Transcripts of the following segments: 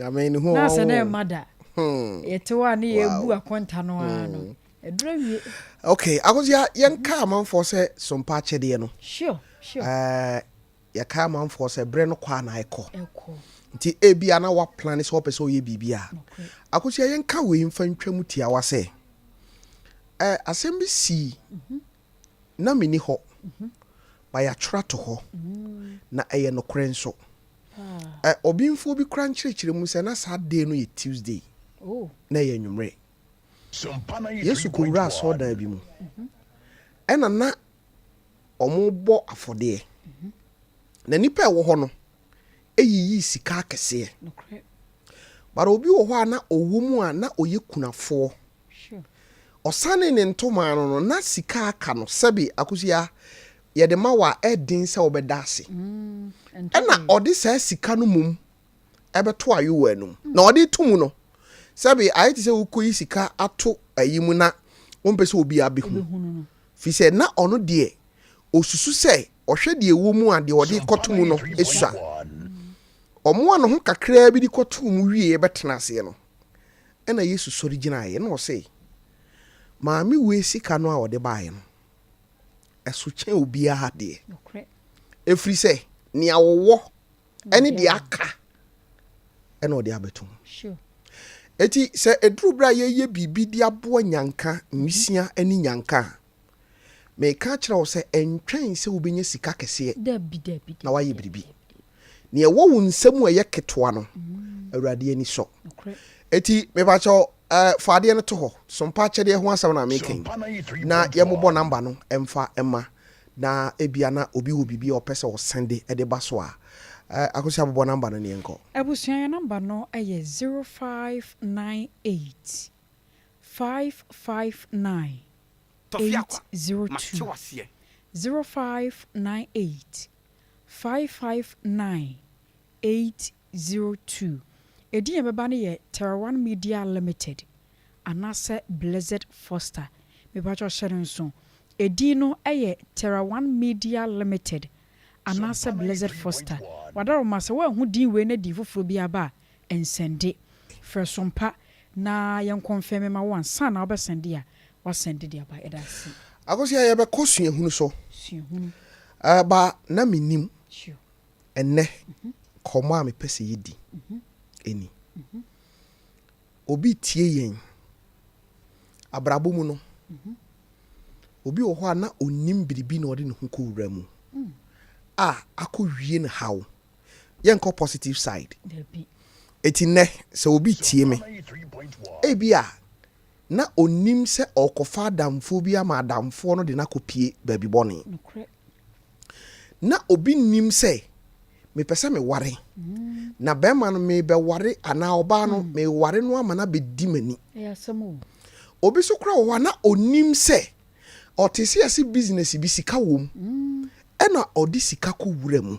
I mean, who na se na mother. Yete wa na ye bu akonta no ano. Edrewie. Okay, I was ya yanka man for say Sompa chede no. Sure. Ya ka man for say bre no kwa na ekọ. Nti ebia na wa plan so person ye bibia. Akosi ya yanka we mfa ntwam tia wa say. Assembly si na mini ho. Ba ya tra to ho. Na eye no kren so. Obinfo bi kran chirechire mu say na Saturday no ye Tuesday. Oh. Na ye nwumre. Yesu kowura so da bi mu. Ena na omo bo afode. Na nipa wo ho no eyiyi sika akese. Bara obi wo ho ana owo mu a na oye kunafo. Sure. Osane ne ntoma no na sika aka no sebi akusia ye de ma wa edin se obeda ase. Ena odi sa sika no mum ebeto ayo wanum. Na odi tumu no sebi ayeti se ukoyi sika ato ayimu na wompese obi abehu. Fi se na ono de osusu se ohwe de ewo mu ade odi kotomu no esua. Omo ano ho kakra bi di kotomu wie betena ase no. Ena Yesu sori gina ye no se maami we sika no a ode baaye no. Eso chen obi a de. Efri se ni awowo ene de aka ena ode abetum. Sure. Eti se eduru bra ye bibi di abo nyanka nwisia ani nyanka. Me ka kira wo se entwen se obenya sika kese Dabi. na waye biribi. Ne ewo wo nsam eye ketoa no. Awurade ani so. Eti me ba cho faade no to ho. Sompa chede ho asam na making. Na ye mobo number no emfa emma na ebia na obi wo bibi opese wo sende e de baso a akosi abobo number no ne enko. Abusuan number no eye 0598 559 Tofiakwa 802 0598 559 802 Edi ebeba ne ye Terra One Media Limited anase Blessed Foster me ba cho share nso edi no eye Terra One Media Limited anase Blessed Foster wadaro ma se wa hu din we na di foforo bi aba ensende Sompa na yen confirm ma wan san na obesende a wasende di aba edasi Akosi ya be kosu ehunu so suhunu ba na menim sure enne komo a me pese yedi eni obi tie yen abrabo mu no obi wo ho na onim biribi na ode ne ho ko wura mu akowie ne haw yen ko positive side eti ne se obi tie me ebia na onim se okofa damfo bi ama damfo no de na kopie baby bone na obi nim se me pese me ware na bema no me be ware ana oba no me ware no ama na be di mani obi so kra wo na onim se otese ase business bi sika wom ena odi sika ko wura mu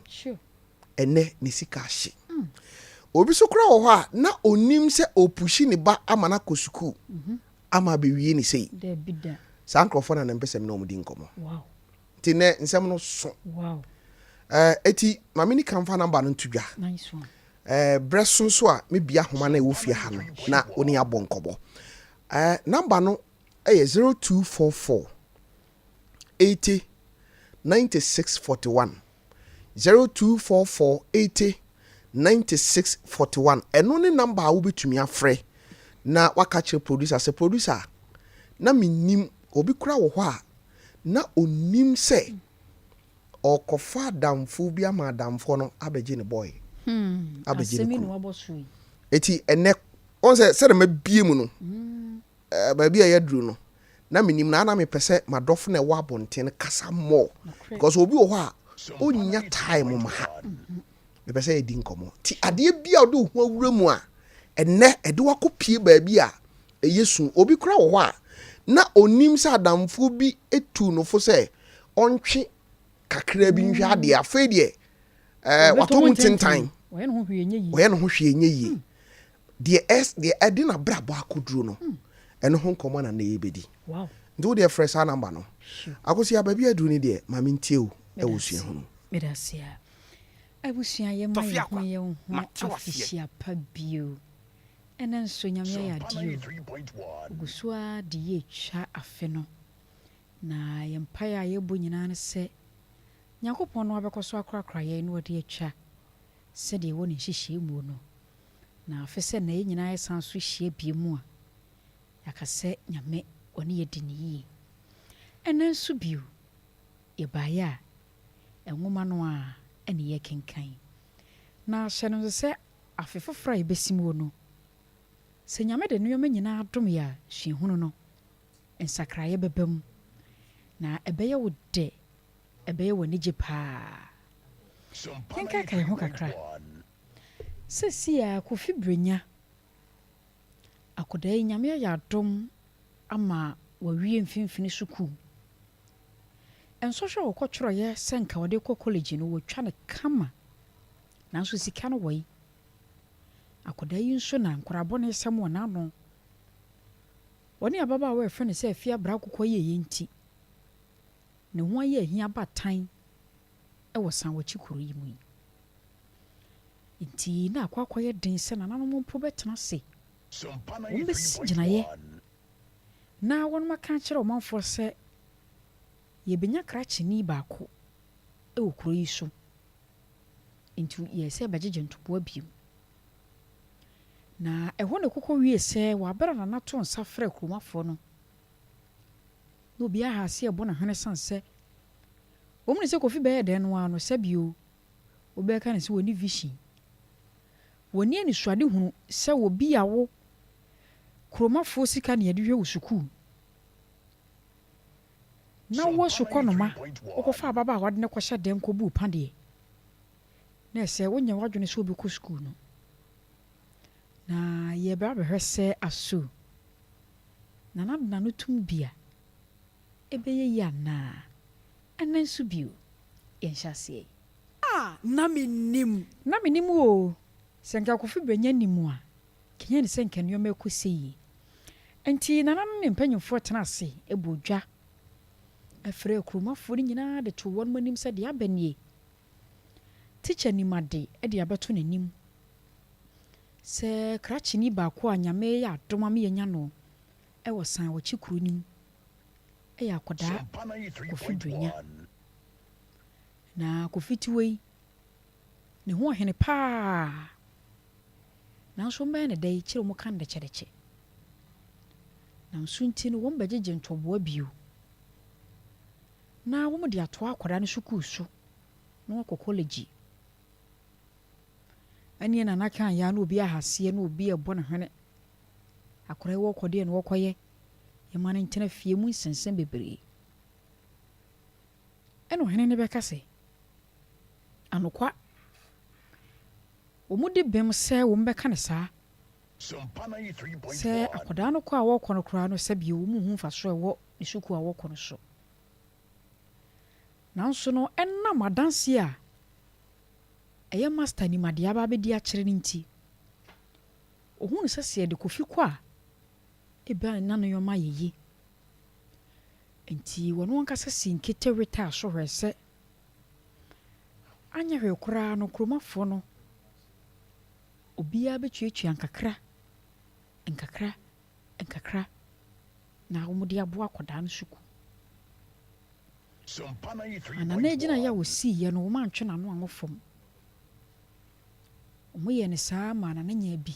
ene ne sika hye obi so kra wo ha na onim se opushi ne ba ama na kosuku ama be wie ni sei sa nkrofo na mpese me no mudi nkomo ti ne nsem no so eti mame ni kamfa number no ntudwa nice one bresun so a me bia homa na wo fie ha no na oni abonkobo number no 0244 80 9641 0244 80 9641 eno ne number a wo betumi afre na wakache producer se producer na minim obi kura wo ho a na onim se okofa damfo bi ama damfo no abeje ne boy abeje ne eti ene on se de mabie mu no ba bia ya duru no na minim na me pese madofo na wa bonten kasa mo because obi wo ho a onya time ma ha me pese edi nkomo ti ade bia odo ho awura mu a ene ede wakopie ba bia Yesu obi kura wo ho a na onim sa damfo bi etu no fo se ontwe kakra bi nhwa ade afa de watomu tintan we no hwe enye yi de ade na brabo akoduro no eno ho nkomo na na yebedi wow ndo de fresh number no akosi ababi aduru ni de mame ntie o e wo sua hu medasia abusua ye ma ye ho ye ho afisia pa bio ena nso nyame ya dio ogusua de ye twa afe no na ye mpaya ye bo nyina ne se Yakopon no abekoso akrakra ye no de atwa se de wo ne hihie mu no na afe se na ye nyina ye sanso hie bie mu a yakase nyame oni ye diniyi ena nso bio ye baya enwoma no a ene ye kenkan na hye no se afe fofra ye besimu no se nyame de nneoma nyina adom ya hwehunu no ensakraye bebam na ebeye wo de ebeye woni gye pa kenka kai ho kakra sesi ya Kofi Brenya akodai nyame ya adom ama wawie mfimfini suku enso hwe okotworo ye senka wode ko college no wotwa ne kama nanso sika no wai akodai nso na nkorabo ne sem wona no woni ababa we fe ne se afia bra kokɔ ye yenti ne ho aye ahia batan e wosan wachi kuro yi mu nti na akwakoye den se na nanom mpo betena se Sompa na ye na won maka kire o manfo se ye benya krachini baako e okuro yi so nti ye se bagege ntobo abiem na eho ne kokɔ wie se wa bera na nato nsa frɛ kromafo no no bia ha se ebo na hane sanse omni se Kofi be den no ano sabio obeka ne se woni vision woni ani suade hunu se wo bia wo kromafo sika ne yede hwe wo suku na wo sukonoma okofa baba wade ne kwhye den ko bu pande na se wonya wadwene se obi ko suku no na ye bra be hwese asu na no tum bia ebeye ya na anansu bio yenhyase na menim o senka Kofi Brenya nimu a kenya ne senka nneoma ekoseyi enti nanan ne mpanyimfo tena ase ebodwa afre kromafo nyina de to won manim se de abanie teacher ni made e de abeto nanim se krachini baako a nyame ya adoma me yenya no e wosan wachi kuro nim e ya koda Kofi Brenya na Kofi tiwei ne ho hene pa na so mba ne dai kire mu kan de kyereke na nsunti no won bagege ntobo abio na wo mu de ato akoda no suku so na ko college ani na naka ya na obi ahase na obi ebo na hene akora wo kode na wo koye ye man ntena fie mu nsensen bebre eno hene ne beka se anokwa omude bem se wo mbeka ne saa se akoda no kwa wo kono kura no se bi wo mu hu fa so ewo ne suku a wo kono so nanso no enna madanse a eye master ni made aba be di a kire nti ohunu se de Kofi kwa eba na no yoma yeyi enti wono anka se sinkete reta so hwese anya hwe kura no kromafo no obia betwetwe nkakra na wo de abo akoda no suku ana na ejina ya wosi ye no wo mantwe na no angofom omo ye ne saa ma na nya bi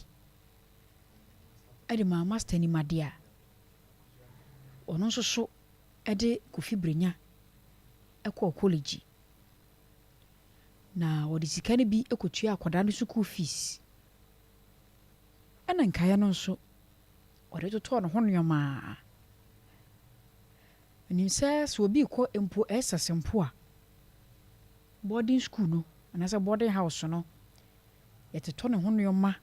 ade ma master ni madia ono nso so ade Kofi Brenya ekọ college na wodi sika ne bi ekotua akoda no school fees ana nkaya no nso wodi toto no ho nneoma nim se so obi ko empo esasempo a boarding school no anasa boarding house no yeteto ne ho nneoma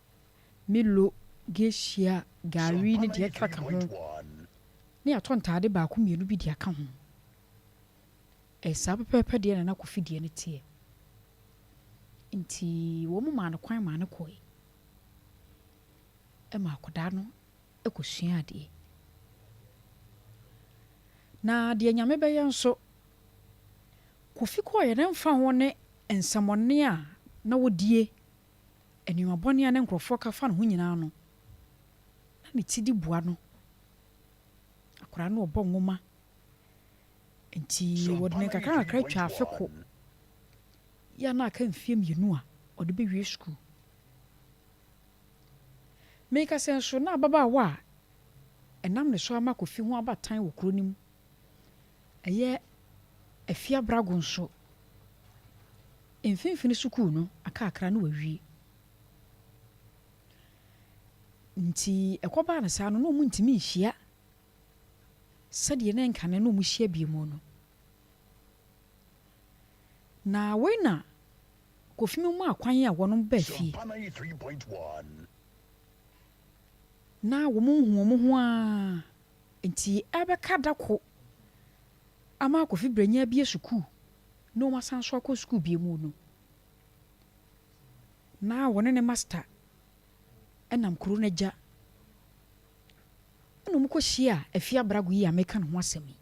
milo geshia gari ne de kaka ho ne ato ntade ba ko mienu bi de aka ho esa pepepe de na Kofi de ne tie nti wo mu ma no kwan ma ne koi e ma akoda no ekosua ade na de nyame be yenso Kofi ko ye ne mfa ho ne ensamone a na wodie enima bɔne a ne nkrɔfoɔ ka fa no ho nyinaa no na ne ti di bua no akora no ɔbɔ nwoma nti wɔde ne kakra twa afeko ya na aka mfie mmienu a ɔde bɛwie school meka sɛ nso na ababaawa a ɛnam ne so ama Kofi ho abatan wɔ kuro nim ɛyɛ afia brago nso mfimfini school no aka akra no wawie nti ɛkɔbaa no saa no na ɔmu ntimi nhyia sɛdeɛ na nkane na ɔmu hyia bie mu no na wei na Kofi mu akwan a wɔnom ba fie na wɔn ho a nti ɛbɛka dako ama Kofi branya bie school na wɔn asan so akɔ school bie mu no na wɔne ne master ɛnam kuro no gya ɛna wɔn kɔ hyia afia brago yi a meka ne ho asɛm yi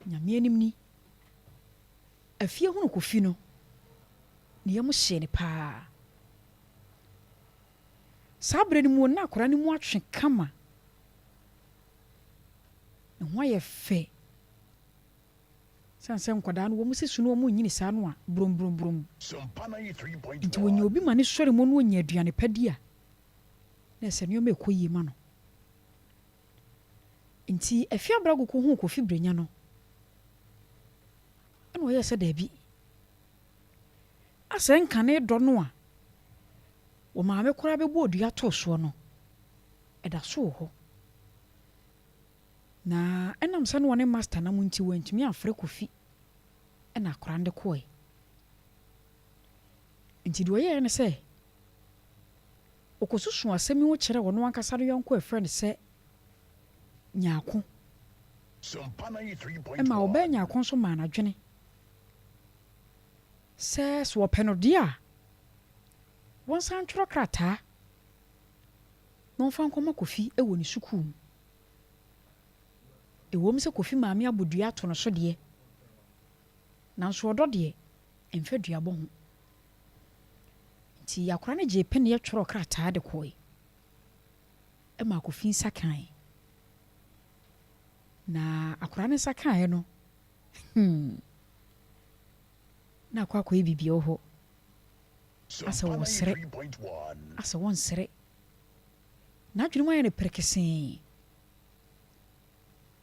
nyame anim ni afia hunu Kofi no ne yɛm hyɛ ne paa saa bere no mu na akora ne mu atwe kama ne ho ayɛ fɛ sanse nkwadaa no wɔn sɛ sunu wɔn nyini saa no a brom nti wɔnyɛ obi ma ne sɔre mu no wɔnyɛ aduane pɛdi a na ɛsɛ nneɛma ɛkɔ yie ma no nti afia brago ko hu Kofi brenya no ɛna ɔyɛ sɛ daabi asɛ nkane dɔ no a wɔ maame koraa bɛbɔ odua to soɔ no ɛda so wɔ hɔ na ɛnam sɛ no wɔne master na mu nti wɔntumi amfrɛ Kofi ɛna akora nde kɔe nti deɛ ɔyɛɛ ne sɛ ɔkɔsusu asɛm yi ho kyerɛ wɔno ankasa no yɔnko ɛfrɛ no sɛ nyaako ɛma ɔbɛɛ nyaako nso maa n'adwene sɛ wɔpɛ no deɛ a wɔnsan twerɛ krataa na ɔmfa nkɔma Kofi ɛwɔ ne sukuu mu ɛwɔm sɛ Kofi maame abodua ato no so deɛ nanso ɔdɔ deɛ ɛmfa duabɔ ho nti akora no gye pɛ ne yɛtwerɛ krataa de kɔe ɛma Kofi nsa kae na akora ne nsa kae no na akɔyɛ biribi wɔ hɔ asɛ wɔnsere na adwene mu ayɛ no pɛrekesee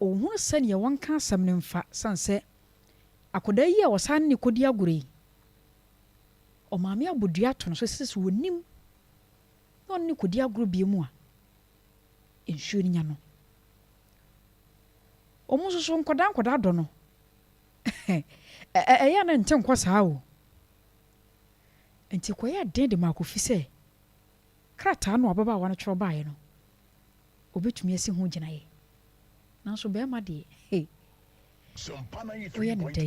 ɔhunu sɛneɛ wɔnka asɛm no mfa sane sɛ akɔdaa yi a wɔsan ne kɔdi agorɔ yi ɔmaame abodua to no so sɛ sɛ wɔnim na ɔne kɔdi agorɔ bie mu a nsuo no nya no ɔmo nso so nkɔdaa dɔ no ɛyɛ na nte nkɔ saa o nti kɔyɛ den de ma Kofi sɛ krataa no ababaawa no twerɛ baeɛ no obɛtumi asi ho gyinaeɛ nanso bɛrima deɛ woyɛ ne dɛ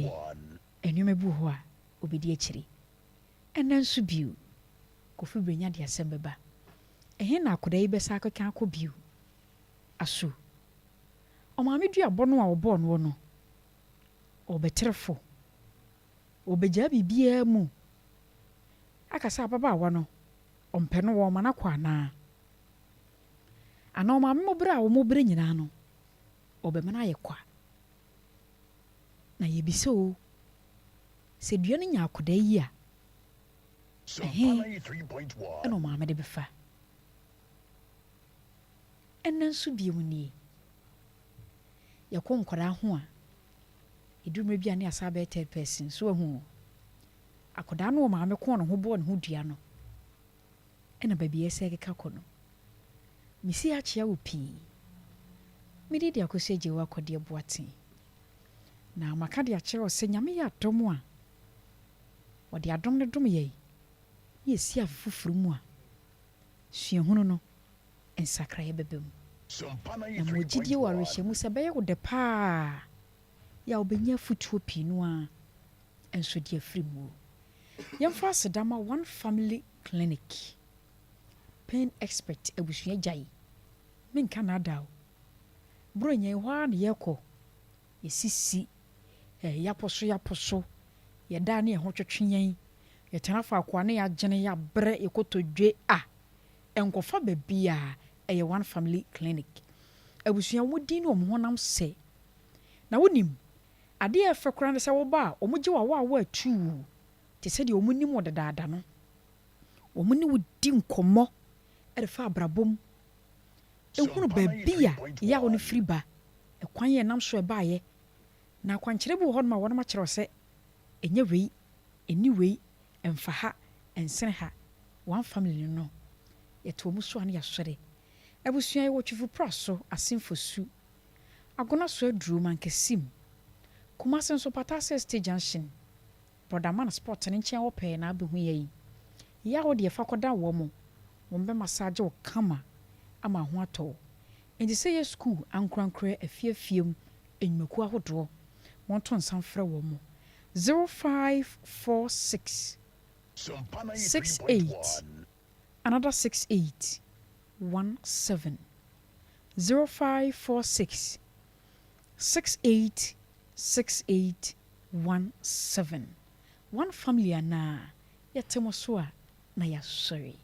nneɛma bi wɔ hɔ a obɛdi akyiri ɛnɛ nso bio Kofi brenya de asɛm bɛba ɛhe na akɔda yi bɛsa akɔka akɔ bio aso ɔmaame duabɔ no a ɔbɔɔ no no ɔbɛterefo ɔbɛgyaa biribiara mu aka sɛ ababaawa no ɔmpɛ no wɔ ɔma no akɔ anaa ɔmaame mmɔberɛ a wɔmmɔberɛ nyinaa no ɔbɛma no ayɛ kwa na yɛbisɛ o sɛ dua no nya akɔda yi a ɛna ɔmaame de bɛfa ɛnna nso bio nie yɛkɔ nkɔdaa ho a ɛdurumɛ bi a ne asa bɛyɛ third person so ahu akɔdaa no ɔmaame kɔn ne ho bɔɔ ne ho dua no ɛna baabi ɛsɛ keka kɔ no mesi akyea wo pii mede de akɔsɛ gye wo akɔdeɛ boaten na maka de akyerɛ wo sɛ nyame yɛ adɔm a wɔde adɔm no dom yɛi ne yɛsi afe foforɔ mu a suahunu no nsakraeɛ bɛbɛ mu na ma ogyidie wɔ awerɛhyɛ mu sɛ bɛyɛ wo dɛ paa yɛ a wobɛnya afotuo pii no a ɛnso de afiri mu yɛmfa asedama one family clinic pain expert abusua gyae menka na ada o bro nyɛ hɔ a ne yɛkɔ yɛsisi yɛapɔ so yɛda ne ɛho twetwe yɛn yɛtena fa akwa ne yɛagyene yɛabrɛ yɛkɔtɔdwe a ɛnkɔfa baabi a ɛyɛ one family clinic abusua wo din ne ɔmo honam sɛ na wonim adeɛ ɛfɛ kora ne sɛ woba a ɔmo gye wa wo atu te sɛ deɛ ɔmo nim wɔ dadaada no ɔmo ne wo di nkɔmmɔ ɛde fa abrabom ehunu baabi a yɛawo no firi ba ɛkwan yɛ nam so ɛbaayɛ na akwankyerɛ bi wɔ hɔ no ma wɔnom akyerɛw sɛ ɛnyɛ wei ɛni wei ɛmfa ha ɛnsene ha one family no yɛto ɔmo so a ne yɛasɔre abusua yɛwɔ twifo so asemfo su agona so aduro mankasim kumase nso patase stage junction brother sport ne nkyɛn wɔpɛɛ na abɛhu yɛyi yɛawo deɛ fa kɔda wɔ mo wɔn bɛ massage wɔ kama ama ho atɔ nti sɛ yɛ school ankorankora afiafiem enyumaku ahodoɔ wɔn to nsan frɛ wɔ mo 0546 68 another 68 17 0546 68 68 17 one family ana yɛtemo so a na yɛasɔre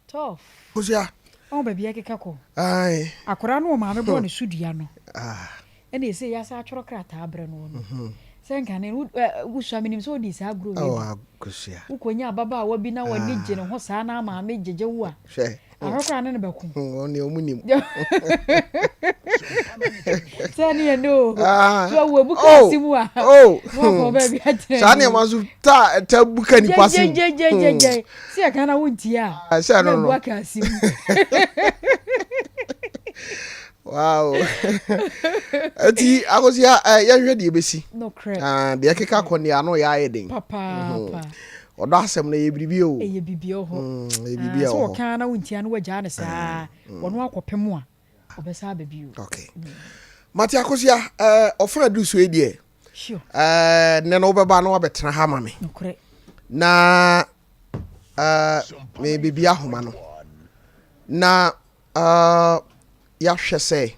tof Osia ɔn baabi akeka kɔ ai akora no maame bɔ ne sudua no ɛna ɛsɛ yɛasa atwerɛ krataa brɛ no no sɛ nka ne wusua menim sɛ ɔdi saa agorɔ Osia wokɔnya ababaawa bi na wɔne gye ne ho saa na maame gyegye wo a ahɔkora ne bɛko ɔne ɔmunim sɛ ne yɛ no so wo buka simu a wo baabi akyerɛ saa ne ma so ta buka ni pasim je si aka na wonti a sɛ no no buka simu wow ati akosia yɛhwɛ de besi no crap de keka kɔ ne ano yɛ ayɛ den papa ɔdɔ asɛm na yɛ biribi o ɛyɛ biribi ho yɛ biribi so o ɔka na wonti a no wagya ne saa wɔno akɔpem a ɔbɛsa baabi o okay mate akosia ɔfra du so edie sure ne no bɛba na wabɛtena ha ma me no crap na me bibi ahoma no na yɛahwɛ sɛ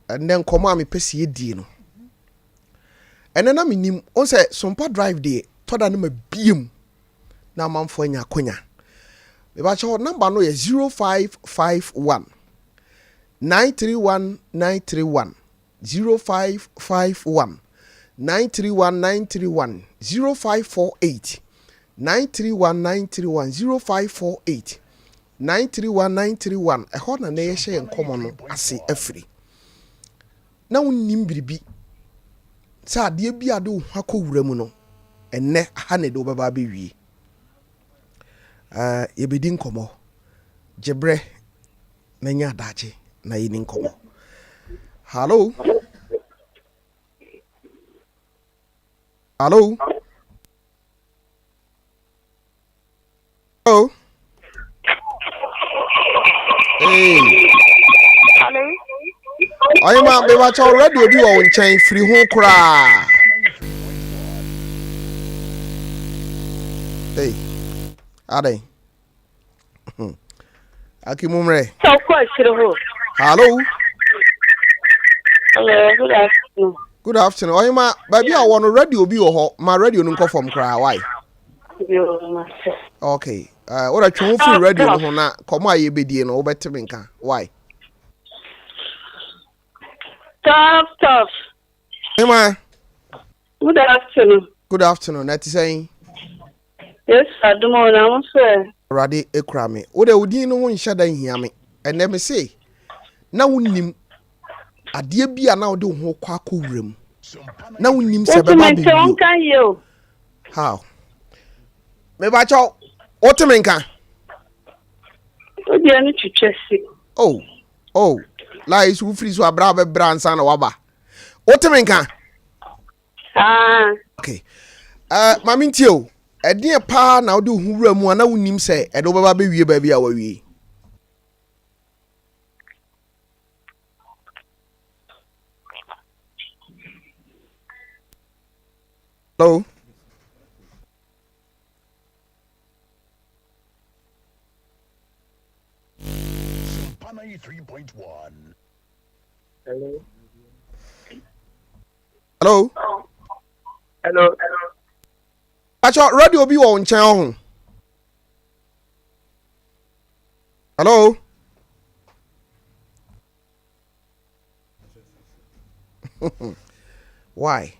ɛnɛ nkɔmmɔ a mepɛ sɛ yɛdie no ɛnɛ na menim ɔn sɛ Sompa drive deɛ tɔda no ma biem na amanfoɔ anya akonya mebakyɛ hɔ number no yɛ 0551 931 931 0551 931 931 0548 931 931 0548 931 931 ɛhɔ na yɛhyɛ nkɔmmɔ no ase afiri na wonnim biribi sɛ adeɛ bi ade wo ho akɔwura mu no ɛnɛ ha ne de wobɛba bɛwie yɛbɛdi nkɔmmɔ gyebrɛ na nya adagye na yɛni nkɔmmɔ hallo hallo hello hey Hello. Oye ma be ba cha radio bi wo nkyɛn firi ho kura. Hey. Ade. Akimumre. So question. Hello. Hello, good afternoon. Good afternoon. Oye ma ba bi a wo no radio bi wo ho. Ma radio no nkɔ fam kura why? Okay. What a twon firi radio no ho na komo aye bedie no wo betime nka. Why? Tough. Hey ma. Good afternoon. Good afternoon. That is saying. Yes, Adumo na mo se. Radi ekura me. Wo de wodin no ho nhya dan hia me. Ene me say na wonim ade bia na wo de ho kwa akowuram. Na wonim se beba be you. How? Me ba chaw. Otime nka. O dia no twetwese. Oh. La isu free so abra be bransa na waba. Otime nka. Okay. Mami ntio. Ɛdeɛ pa na wo de huwura mu ana wonim sɛ ɛde wo baba be wie ba bi a wawie. Hello. Sompa 93.1. Hello. Hello. Hello. Acho radio bi wo nchen ho. Hello. Why?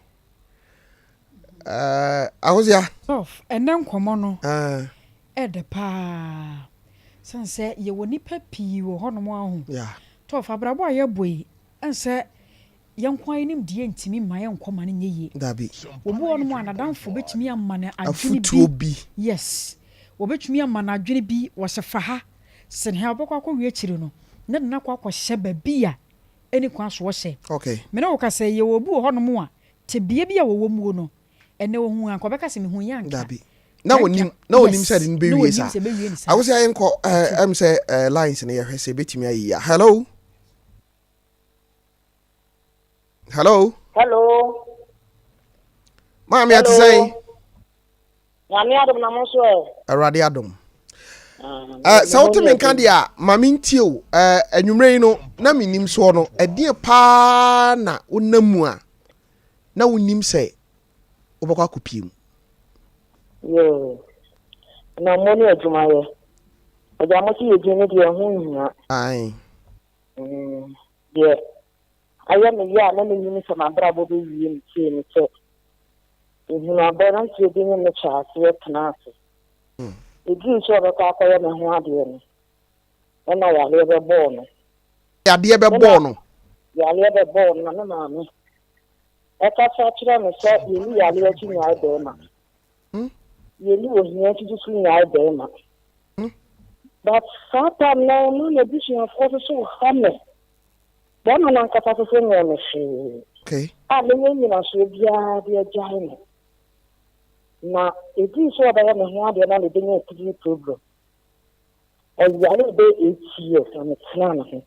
Ahozia. Sof, and then come on. Ede pa. Sanse ye woni papi wo hono mo ahu. Yeah. Tof abrabo aye boy. Ense yenkwan nim die ntimi ma yenkoma ne nyeye. Dabi. Obu ono mo anadamfo betumi amma ne adwene bi. Yes. Wo betumi amma na adwene bi wo se fa ha. Sen ha obekwa akwa chiri no. Ne na kwa hye ba bi a eni kwa so wo hye. Okay. Me na wo ka se ye obu hono mo a te bie bi a wo mu no. Ene wo hu an ko beka se me hu yanka. Dabi. Na onim said in be we sa. I was saying say lines in here say betimi ayi. Hello. Hello. Hello. Mami ati say. Mami adom na mo so e. Awurade adom. Sa wote men kan dia mami ntio anwumre no na menim so no ede pa na wonamu a na wonim say obekwa akopiem. Yo. Na mo ni adwuma ye. Oja mo ti yejine de ho nhia. Ai. Yeah. Aya me ya na me ni so ma brabo be wie mi tie ni che. Na bana ti de ni me cha se tnase. Igi so be ka akoya me ho ade ni. Na ya le be bo no. Ya de be bo no. Ya le be bo no na ma me. E ka cha chira me so yeli ya le chi nya de ma. Yeli wo hia chi chi nya de ma. But Satan no no edition of so hammer. Then on ka fa so nya me shi. Okay. Me ni na so bia bia jai me. Na edi so ba ya me ho ade na le de nya TV program. Ya le be 8 years on the plan ho.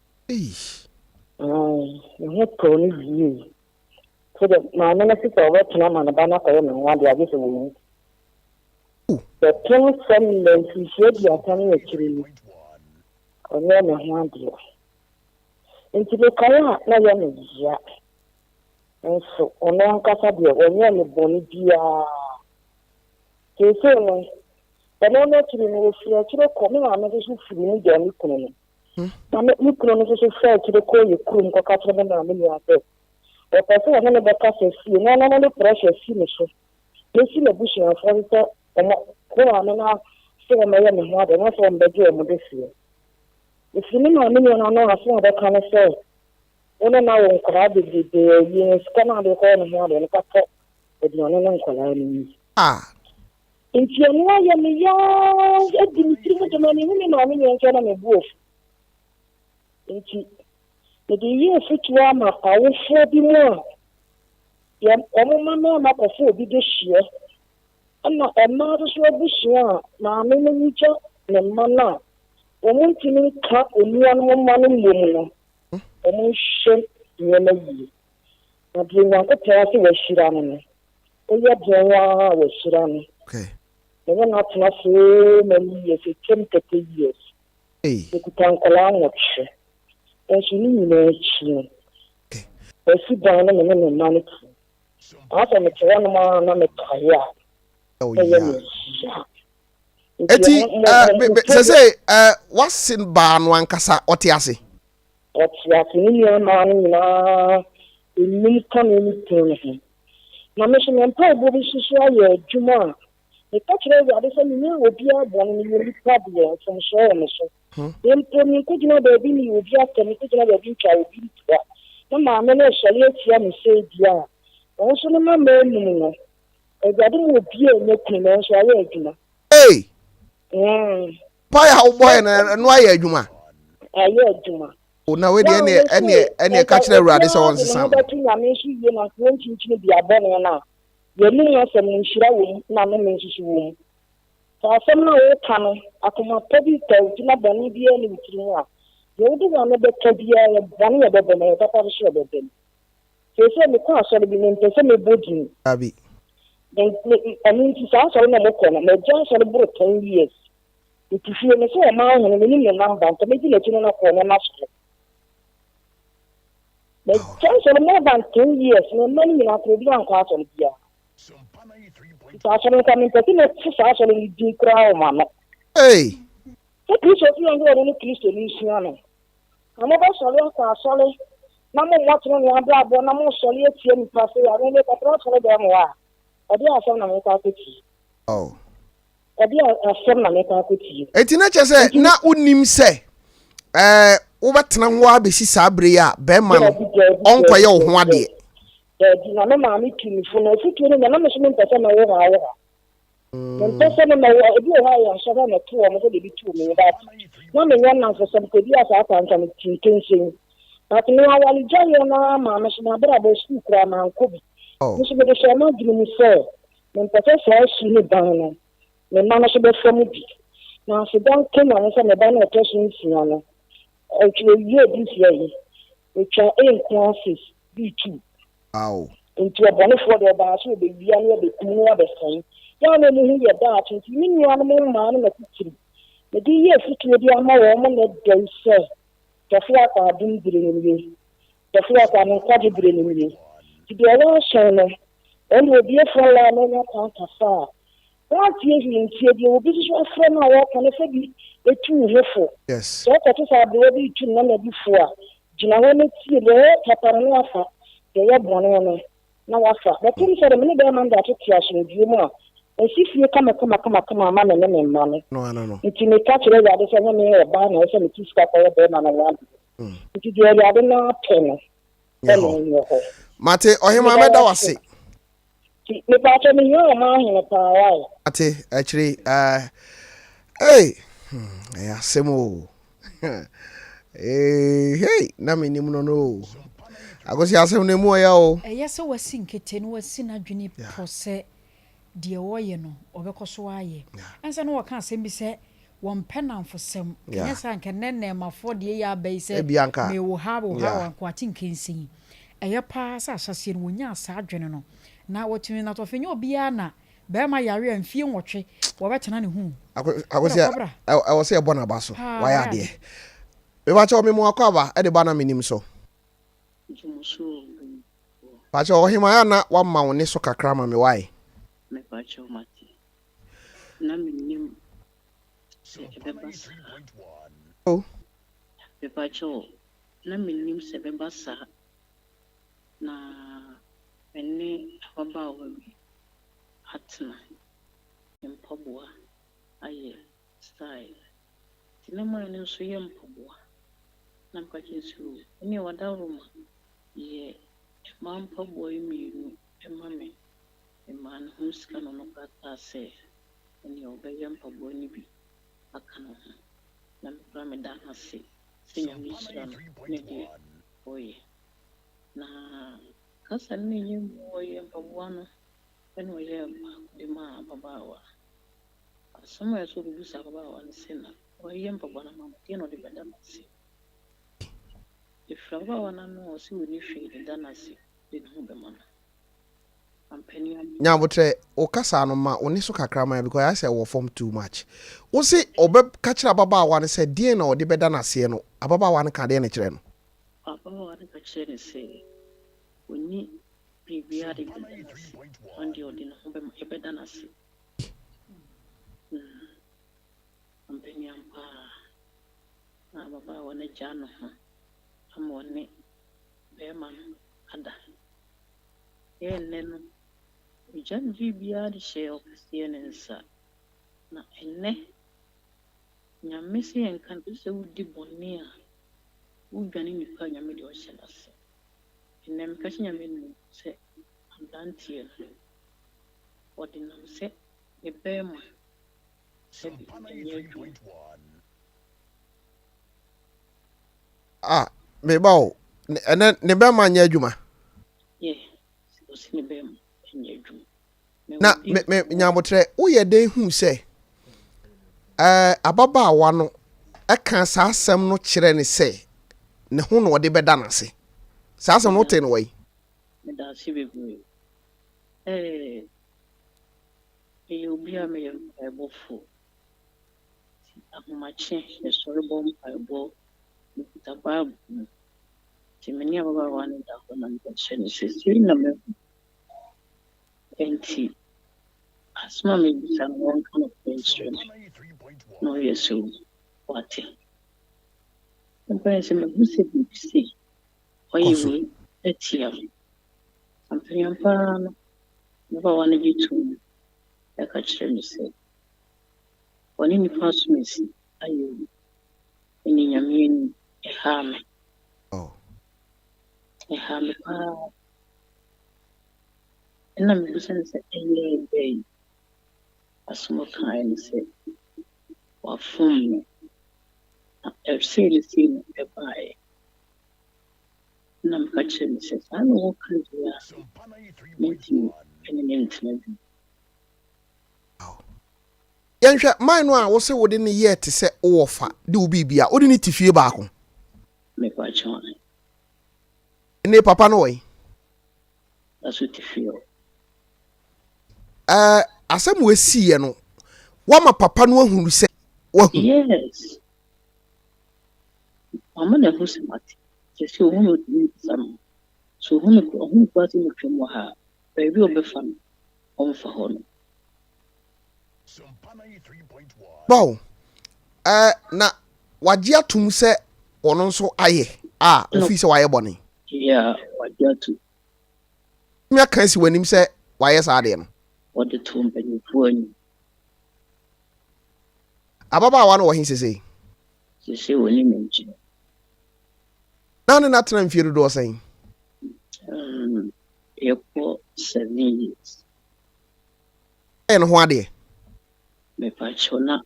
Me ko ni vie. So the my na sit over plan na ba na ko me ho ade age so wo. The king send me to share the attorney actually. Onye me ho ade. Nti be kaya na ya me ya. Enso ono ankasa de onye me boni bia. Kese no. Eno no kiri no fie kire ko me na me so firi ni ja ni kuno no. Na me ni kuno no so fie kire ko ye kurum ko ka kire na me ya be. O pese na me be ka se fie na no pressure fie me so. Me si na bushi na fo so ko na me na se me ya me ho ade na so mbe je mo de fie. If you know me no no aso de ka na se. Ona na wo nkra de ye skana de ko no ho ade na ka ko e di ono no nkra ni. Nti eno ya me ya edimitri mo de mani ni na me nyanka na me buof. Nti me de ye fitwa ma awofo bi mo ya omo mama ma ko fo bi de hie. Ana ema do so bi hie na me ni ncha ne mana. Omo ntimi ka onua no ma no mu no. Omo hye ye na yi. Na de nyanko tera se wa hira no. Oya de wa hira no. Okay. Never not so many years, 10 years. Hey. You can call on and she knew me. I sit down and money. After me, one man, I'm a tire. Oh, yeah. Eti, say, what's in Ban one Cassa Otiasi? Otiasi, man, in me coming to my mission and probably she Juma. The culture of the same will be a one in the problem from showing so. Then, could not be you would just and could not be child. No, mamma, shall you say, dear? Also, no man, a garden will be a making and shall you. Hey! How boy and why, Juma? I hear Juma. Oh, now, any catcher around this on the sound. I mean, she will not be a bonnet now. You know, some insurance, no means you won't. So, some no coming, I come up to be told to not be any between. You do want to be a bunny of the bonnet, that I should have been. So, the car shall be named the same booking. Abby. Then, I mean, to sound so no corner, my John shall be 10 years. If you feel so a man and a million number, to make it a corner for a master. The John shall more than 10 years, no money in our program class on here. Sompa 93.1. asɔre nka mpɛsɛ na sisa asɔre ne din koraa wɔ ma no Hey. sɛ kristo fi yɛn de ne kristo ne nsua no ɔmo bɛsɔre akɔ asɔre na mo mmɔtene ne abrabɔ na mo sɔre atie nipa sɛ yɛade ne kakra asɔre dɛm wɔ a ɛde asɛm na meka akɔtie Oh. ɛde asɛm na meka akɔtie Eti na kyerɛ sɛ na unim sɛ wobɛtena ho abɛsi saa bere yi a bɛrima no ɔnkɔyɛ wo ho adeɛ. Dadi na me maame tunifo na efutuo no na me so me mpɛsɛ na wo ha wo ha me mpɛsɛ no na ebi wɔ ha yɛ asɔre na to wɔn sɛ de bi tu me ba na me nya nan sɛ ko bi asa aka nka me tinkensen but me awale gyaye na maame so na bra ba su kura na nko bi me so me de hyɛ ma dwene mu sɛ me mpɛsɛ saa su ne ban no me ma no so bɛ fam bi na asedan kenya no sɛ me ba na ɛtɔ so nsia no ɛtwe yie bi sia yi ɛtwa classes b2 Wow. Into a bonifɔ de ɔbaa so ɔbɛwia no ɔbɛkum no ɔbɛsɛn yɛa na mu hu yɛ daakye nti me nua no mo mmaa no na titiri mede yɛ afutuo bi ama wɔn mo na dɛw sɛ Tofiakwa adom bere no wie Tofiakwa no nkwagye bere no wie nti deɛ wɔahyɛn no ɔne obi afɔ la na ɔnya kan kasa a wɔatie hwee ntie deɛ obi nso afrɛ no a wɔka no sɛ bi ɛtu wo hefo Yes. sɛ ɔkɔto sɛ aberewa bi tu nna na bi fo a gyina hɔ no tie deɛ ɛyɛ papa no afa deɛ yɛ bɔne no na wafa bɛtom sɛ de me ne bɛrima de atete asomdwie mu a ɛsi fie kama ama me ne me mma no No. nti meka kyerɛ Awurade sɛ nyɛ meyɛ ɔbaa na ɛsɛ meti sika kɔyɛ bɛrima no wade nti deɛ Awurade no apɛ no ɛne ɛnyɛ hɔ Mate ɔhema mɛda wase. nti mepaakyɛ mehia ɔma ahene paa wae Ate akyire hey. Ɛyɛ asɛm o. Hey, na menim no. Agosi asɛm no mu ɔyɛ o. ɛyɛ sɛ wasi nkete no wasi n'adwene pɔ sɛ deɛ wɔyɛ no ɔbɛkɔ so ayɛ ɛnsa no wɔka asɛm bi sɛ wɔmpɛ namfosɛm ɛnyɛ sɛ anka nɛnɛmafoɔ deɛ yɛ aba yi sɛ mewo ha wankoate nkensin ɛyɛ paa sɛ ahyɛseɛ no wɔnya saa adwene no na wɔtumi na tɔfɛ nyɛ obiara na bɛrima yare a mfie nwɔtwe wɔbɛtena ne ho agosi ɛwɔ sɛ ɛbɔ n'aba so wayɛ adeɛ mebakyɛ me mu akɔ aba ɛde ba na menim so Pacho ɔhema ya na wama wo ne so kakra ma me wae. Me pacho mati. Na menim se ebeba sa. Oh. Me pacho na menim se ebeba sa. Na ene ababa wa bi atna. Mpaboa aye style. Tinema ne so ye mpaboa. Na mpache su. Ene wada roma. Ye mampa boy mienu emame eman huska no no kata se ene obeye mpaboa ni bi aka no na mepra me da na se senya mi sira no ne de oye na kasa ne nye moye mpaboa no ene oye de ma babawa asoma eso bi sa babawa ne se na oye mpaboa na mama tie no de beda na se ifraba wana no si woni hwe da na se de no be mana ampani Nya botre o kasa no ma oni so kakra ma because I say wo form too much. Wo se obe ka kira baba wa ne se die na ode beda na se no ababa wa ne ka de ne kire no. Papa wa ne ka kire ne se oni bibia de ande ode no be ma beda na se. Ampani ampa na baba wa ne jano ha amone be man ada neno jan bibia de she opesie ne nsa na enne nyamese enkan se wudi bonni a wudwane nipa nyame de o hyelase enne me kachi nyame no se andantie no ordinam se ebema se bi enye me ba o ene ne be ma nya adwuma na me nya botre wo ye den hu se ababa wa no eka sa asem no kire ne se ne ho no de beda na se sa asem no te no wai me da si bebu obi a me ebofu ahomache ne sori bom aibo tabab timeni ababa wa ne da ho na mpɛhyɛ ne sisi na me enti asma me bisa no one kind of instrument. No, yes, so what? Sometimes I'm going to see. Why you let's see. Something I'm never wanted you to. I catch them to say. When in the past, miss, are you in your mean a harm? Oh. A harm. And I'm listening to a day. A small kind say, or phone. I've seen the scene a buy. And I'm catching the says, I know what kind of meeting and intimate. Yanhwɛ man no a wo se wo de ne yɛ te sɛ wo fa de wo bibia wo de ne tifie baako Me patch on. ne papa no wɔ That's what you feel. asɛm wo si yɛ no wama papa no ahunu sɛ wahu Yes. I'm not who's mat. Just you who would some. So who got in the film will have. Baby will be fun. On for honor. bawo na wagye atum sɛ ɔno nso ayɛ ofi sɛ wayɛ bɔne Yeah, what you to. me aka si w'anim sɛ wayɛ saa deɛ no What the tomb and you phone. ababaawa no wɔ he sesei You see when you mention. na ne na tena mfie dodoɔ sɛn Equal 7 years. ɛyɛ no ho adeɛ Me patch on a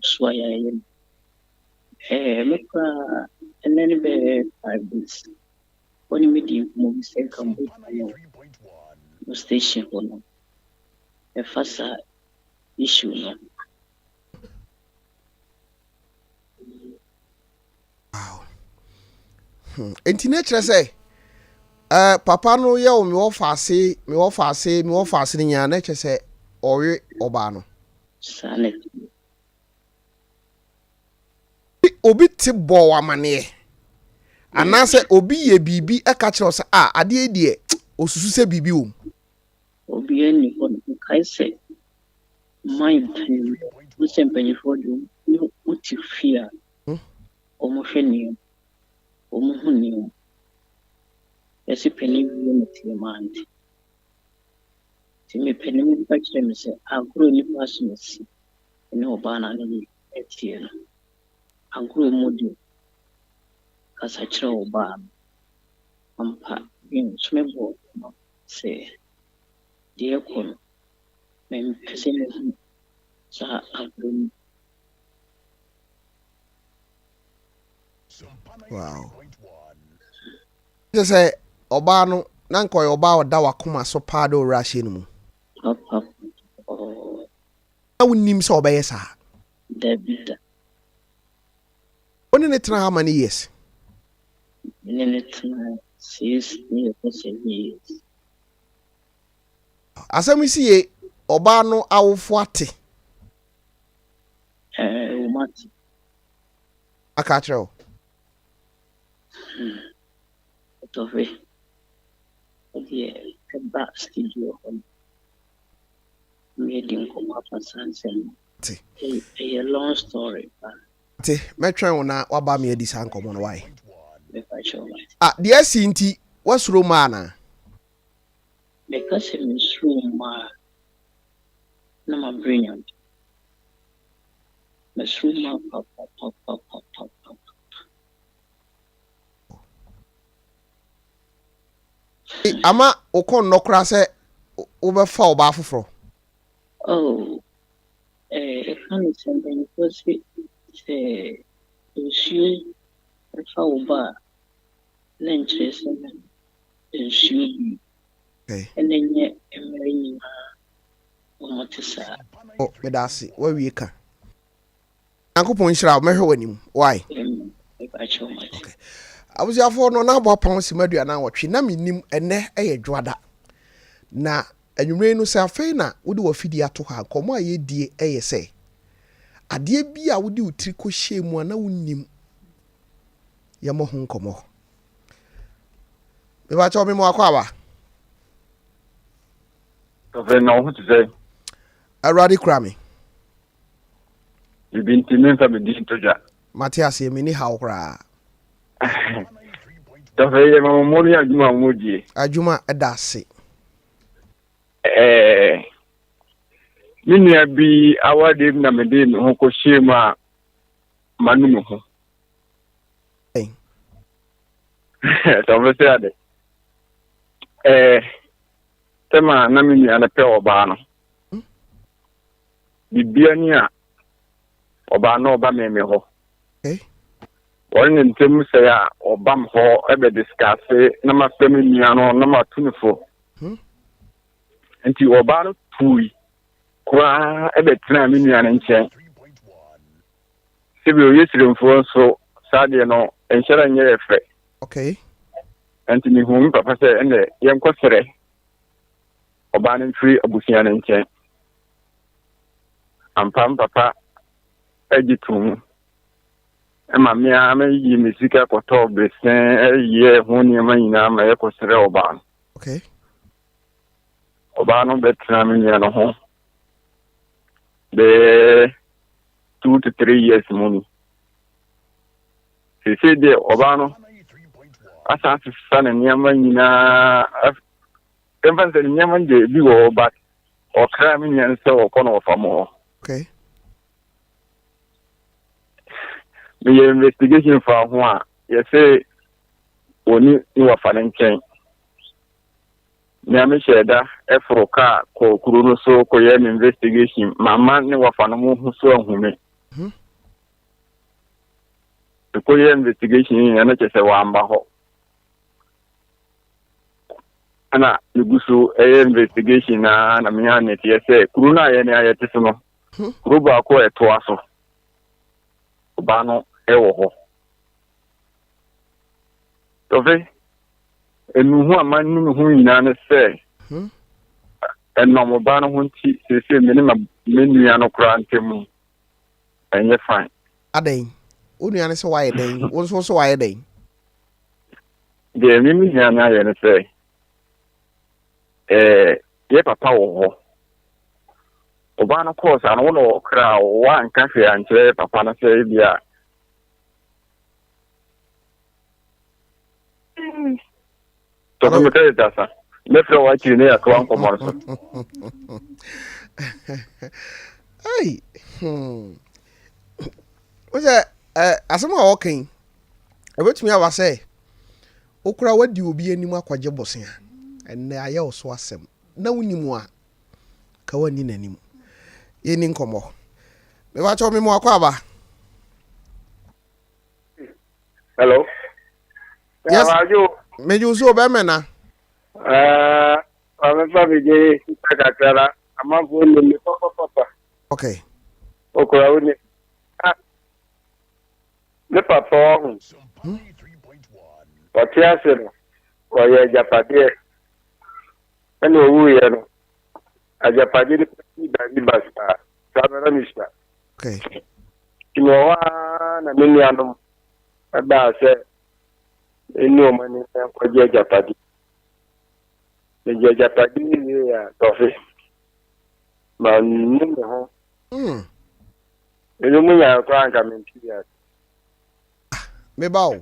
sway. Me cry and then be 5 days. When you meet him, movie say come with station on a first issue. No. wow enti na kyerɛ sɛ papa no yɛ wo me wɔ faase ne nya na kyerɛ sɛ ɔwe ɔbaa no Sanet. obi te bɔ wamaneɛ anaasɛ obi yɛ biribi ɛka kyerɛ sɛ adeɛ deɛ osusu sɛ biribi wɔ mu Obi any on Kaise. My time, the same penny for you. You put your fear. Omohenia. Omohunia. Yes, a penny unity man. To me, penny will catch them say, I'll grow new persons. No banner at here. I'll grow moody. Cause I throw ban. Being small, say, dear con, men pessimism, sir, I'll grow. wow kyerɛ sɛ ɔbaa no na nka ɔyɛ ɔbaa ɔda wakoma so paa de ɔwura ahyɛ no mu Up, na wonnim sɛ ɔbɛyɛ saa David. wone ne tena ha ma ne yes Minute 6 years. asɛm si ye ɔbaa no awofo ate Umati. aka kyerɛ wo Tofi. The back studio. Made him come up and say, a long story. te mɛtwɛn wo na waba me adi saa nkɔmmɔ no wae If I show my deɛ asi nti wasuro mu anaa because I'm room, no, I'm brilliant. Miss room, pop. ama wokɔ nnɔkora sɛ wobɛfa ɔbaa foforɔ Oh, I can't send any because say, she, if I will buy lunch, and she, okay. and then yet, and marrying what to say. meda ase wawie ka nyankopɔn nhyira wo mɛhwɛ w'anim wae If I show my abusuafoɔ no na abɔ apam si maduana wɔtwe na menim ɛnɛ ɛyɛ dwada na anwummerɛ no sɛ afei na wode wafidi ato ha nkɔmmɔ a yɛdie ɛyɛ sɛ adeɛ bi a wode wo tiri kɔhyɛ mu a na wonnim yɛmmɔ ho nkɔmmɔ mebakyɛ wo memɔ akɔ aba Afei na wo ho te sɛ Aradi Krami. You've been to me from the Toja. Matthias, you mini how cry. Tofaya Mamonia Juma Muji. Ajuma Edasi. Minia be our dim Namedin Hokoshima Manumo. Hey. Tomasiade. Tema Namini and a pair of Bano. Bibiania Obano Bameho. Okay. One in Temusaya or Bamho ever discuss Nama Feminiano, Nama Tunifo. And to Obano Pui. Qua ever Traminian and Chen. Civil yesterday for so Sadiano and Sharon Yefe. Okay. Anthony Home, Papa said, and the young Cossere. Obanin free Abusian and Chen. And Pam Papa Editum. And my Miami Musica for talk, the same year when you may know my Cossere Oban. Okay. Obano Betraminian home. The 2 to 3 years money. He said, the Obano. As I son and Yamana, Evans and Yaman, they do but or cramming and so on for more. Okay. The investigation for one, you say, when you are financial. Nyame sheda Efroka ko kuruno so ko yem investigation mama ne wafano mu so ahume ko yem investigation yana che se wamba ho ana lugusu investigation na me ane tie se kuruna ye ne ayete so no kuruba ko eto aso ba no ewo ho tofe enu hu amanu hu nyina ne se eno mo ba no hu nti se menim menua no kra ntemu enye fine Aden. Unu ane se waye den. Won so waye den. de mimi nyana ye ne se ye papa wo ho oba no course an wo no kra wa nka hwe anche papa na se bia to me kare dasa me fro wa ti ne akwa nkomor so Hey. What's that? Asama walking. Ebetumi aba say. Okura wadi obi anim akwaje bosen. Enne aye oso asem. Na wonimu a ka wani nanim. Ye ni nkomo. Me wa cho me mo akwa aba. hello Yes. Ajo Me ju so be me na. I'm sorry, Jay. Kakara. I'm not going to papa. Okay. Okura woni. Le papa. What you say? Why you Japade? And who you know? A Japade ni basta. Sabara mista. Okay. Kimowa na miliano. Aba se enu mani kwa Japade. The Japade ni ya tofi. Ma nini ho? Enu munya kwa anga mempia. Me bawo.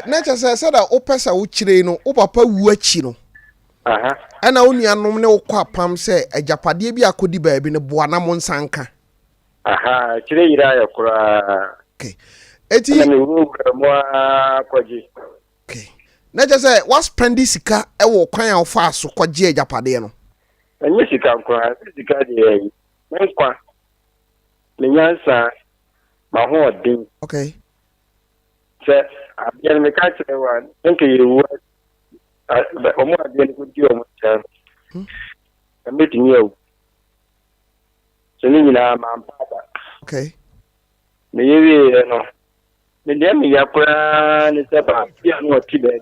Na cha se da opesa wo kire no, wo papa wu achi no. Aha. Ana wo nuanom ne wo kwa pam se ajapade bi akodi baabi ne boa na mo nsanka. Aha, kire ira ya kura. Okay. Eti Na wo mo kwaji. okay. Na cha se was spendi sika e wo kwan a wo fa so kwaje ajapade no. Enye sika kura, sika de yi. Menkwa. Menyansa ma ho odin. Okay. Se abia me ka kire wa, nke yewu. Omo abia ni kudi omo chan. Ameti nyewu. Se ni nyina ma mpata. Okay. Me yewi no. Me dem ya kura ni se ba bia no tibe.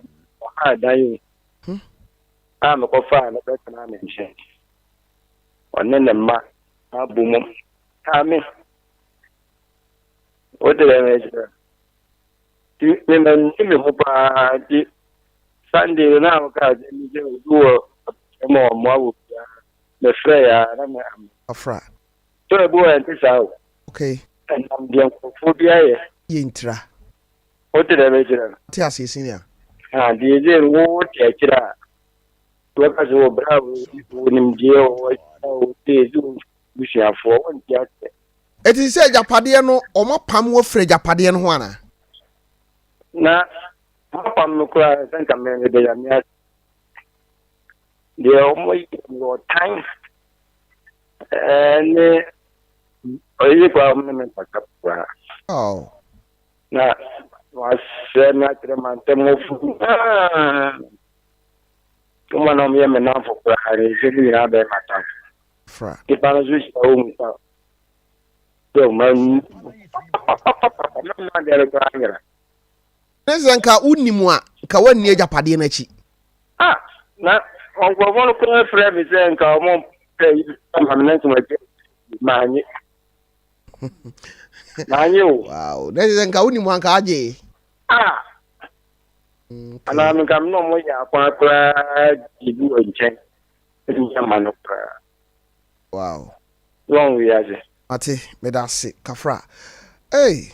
Ha dan. Me ko fa na be kana me nche. Onne ma abumu. Me. O de me je. Ti me ho pa di Sunday na ka je mi je duo mo mo awu ya. Me frɛ ya na me am. Afra. So a boy and this out. Okay. And I'm the phobia. Yintra. What did I measure? Tia senior. And the agent won't take it out. Workers were bravo, winning jail, or they do. We shall for one just. It is said Japadia no or more palm were Fred Japadian Juana. Now, I'm no cry, I think I'm the Yamias. They almost your time. And you problem Oh. now was not the man one of them enough for really have a matter. Fra. If I was just home, so man, Nesanka unimwa kawani ya Japadia nachi. ah, now, Uncle one of the friends is saying, come on, pay my Wow. Nesanka unimwa kaje. Ah, and I'm come no more. You do a check. Wow. Long we are. Ate medase kafra. Hey,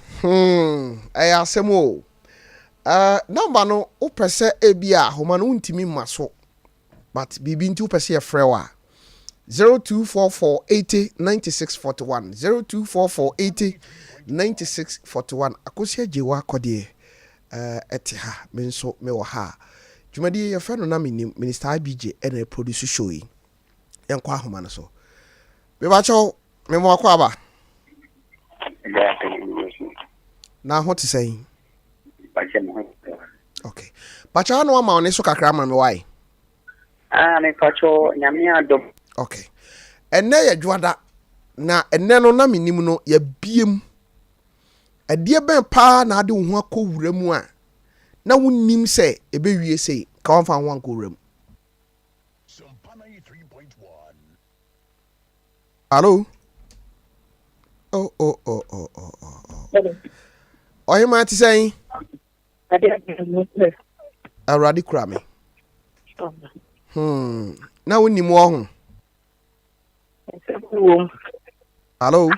ay asemo. Number no opese ebia homa no ntimi maso. But bibi nti opese e frewa. 0244809641 0244809641 akosia jewa kode etiha menso me wo ha dwumadi ye fa no na Menim minister IBJ ena produce show yi yankwa homa no so be ba cho me mo akwa ba na ho te sei okay ba cha no ama one so kakra ma me wai me pacho nyamia do okay enne ye dwada na enne no na Menim no ya biem adie ben pa na ade wo ho akowura mu a na wonnim se ebewie sei ka won fa ho akowura mu Sompa 93.1. Hello oh oye ma ti sei already kura me na wonnim wo ho hello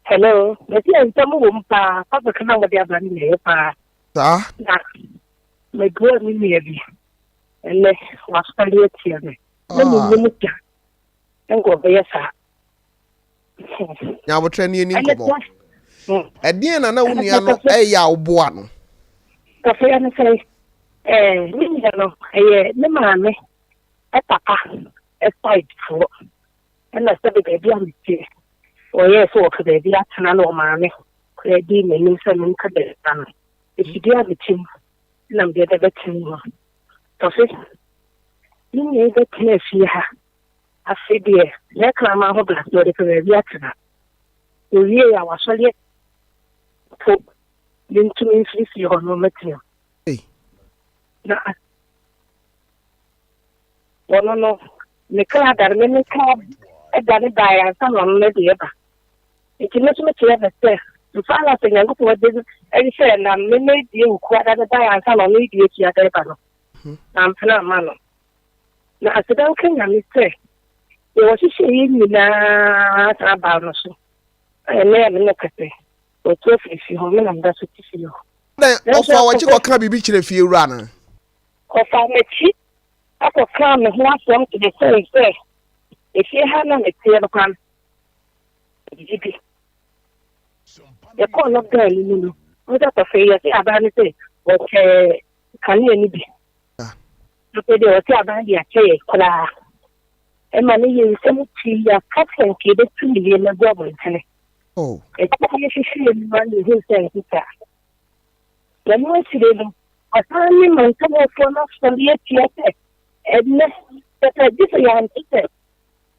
Hello, but yeah, some pa, papa can have the other name, pa. ta My girl, maybe. And let's was study here. Let me limit ya. And go by your side. nya wo trani ni nkobo edien na wonia no ya oboa no Cafe and say, me, no, the mammy, a papa, a fight for. And I said, baby, I'm here. Oh, yes, or could they be at an mammy? Could I be Menim and cadet? If you do have a team, and I'm the other team. Tofi, you need the place here. I said, dear, let Grandma hold us to the Peruvian. You hear our solid put into me, your no material. Hey. No, the crowd that many crowd at the die and some on the other. It is not much ever say. To find out and go to what this and say, and I made you quite at the die and some on the idiot at the battle. I'm not man. Now, I said, okay, I say, there was a shame in about us. I never look at it. But if you home and that's what you feel. then offer what you can be chire fie wura na Of our cheap, I could come and last one to the same say. If you had none, it's the other one. The call of girl, you know, without a failure, about it, what can you be? Okay, they were about the chair, Kola. And money is some tea, a captain, kid, 2 million of government. oh It's one who says it. The most living, a family man come from us from the theatre, and that a different teacher.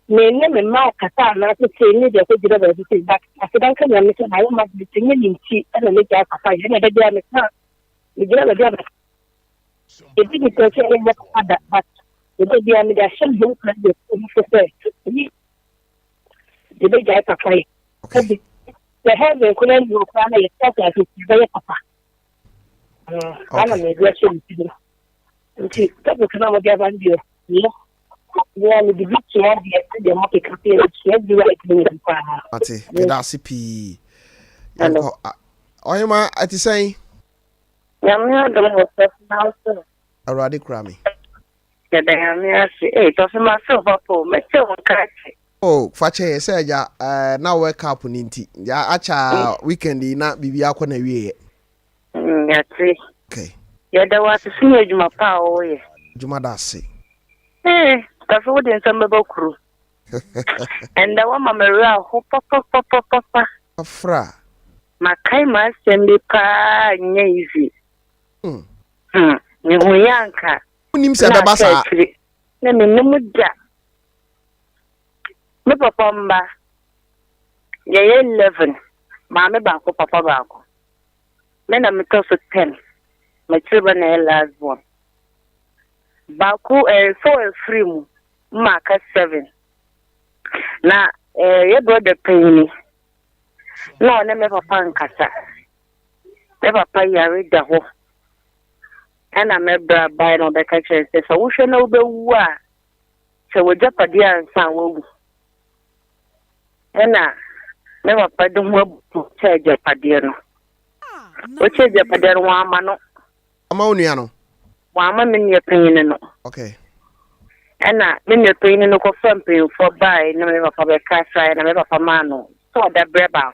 Menim and Mark Catana to say, neither could you ever do that. I said, I can understand how much the singing in tea and a little fire, and a damn car. You get a job. It didn't tell you what other, but the baby and the same who could be. The big guy for fire. okay The heaven couldn't go cry yourself as it's very papa. I am a question to you. Okay, that was another given you. Yeah, the big chair, the market cafe, chair, the right thing. Ate, medasi pi. Hello. Oyema ati say. Yamia don't have personal stuff. Awurade kura me. Yeah, Yamia say, hey, Tofi myself, Papa, me tell one catch. Oh, fache say ja na wake up ni nti. Ya acha weekend na bibia akọ na wie. Yeah, see. Okay. Yeah, there was a senior Juma Power. Juma da se. Hey, that's what in some crew. And the one Maria, papa. Afra. Makai Masembi pa nyeezi. Ni huyanka. Unim se baba sa. Na Menim da. Me papa mba. Ye 11. Maame ba ko papa ba ko. Me na me to so 10. Me chiba na last one. Ba ko so free mu. Ma ka 7. Na ye brother pay no, me papa nkasa. Me papa yare da ho. Ana me bra bai no be ka chere se wo hwe na wo be wu a. Se wo japade ansa wo wu. Ana me papa do mo che japade no. O che japade no ama no. Ama onua no. Wa ama me ne panyin no. Okay. Ana me ne panyin no ko fampen for bai na me papa be ka sai na me papa ma no. So da breba.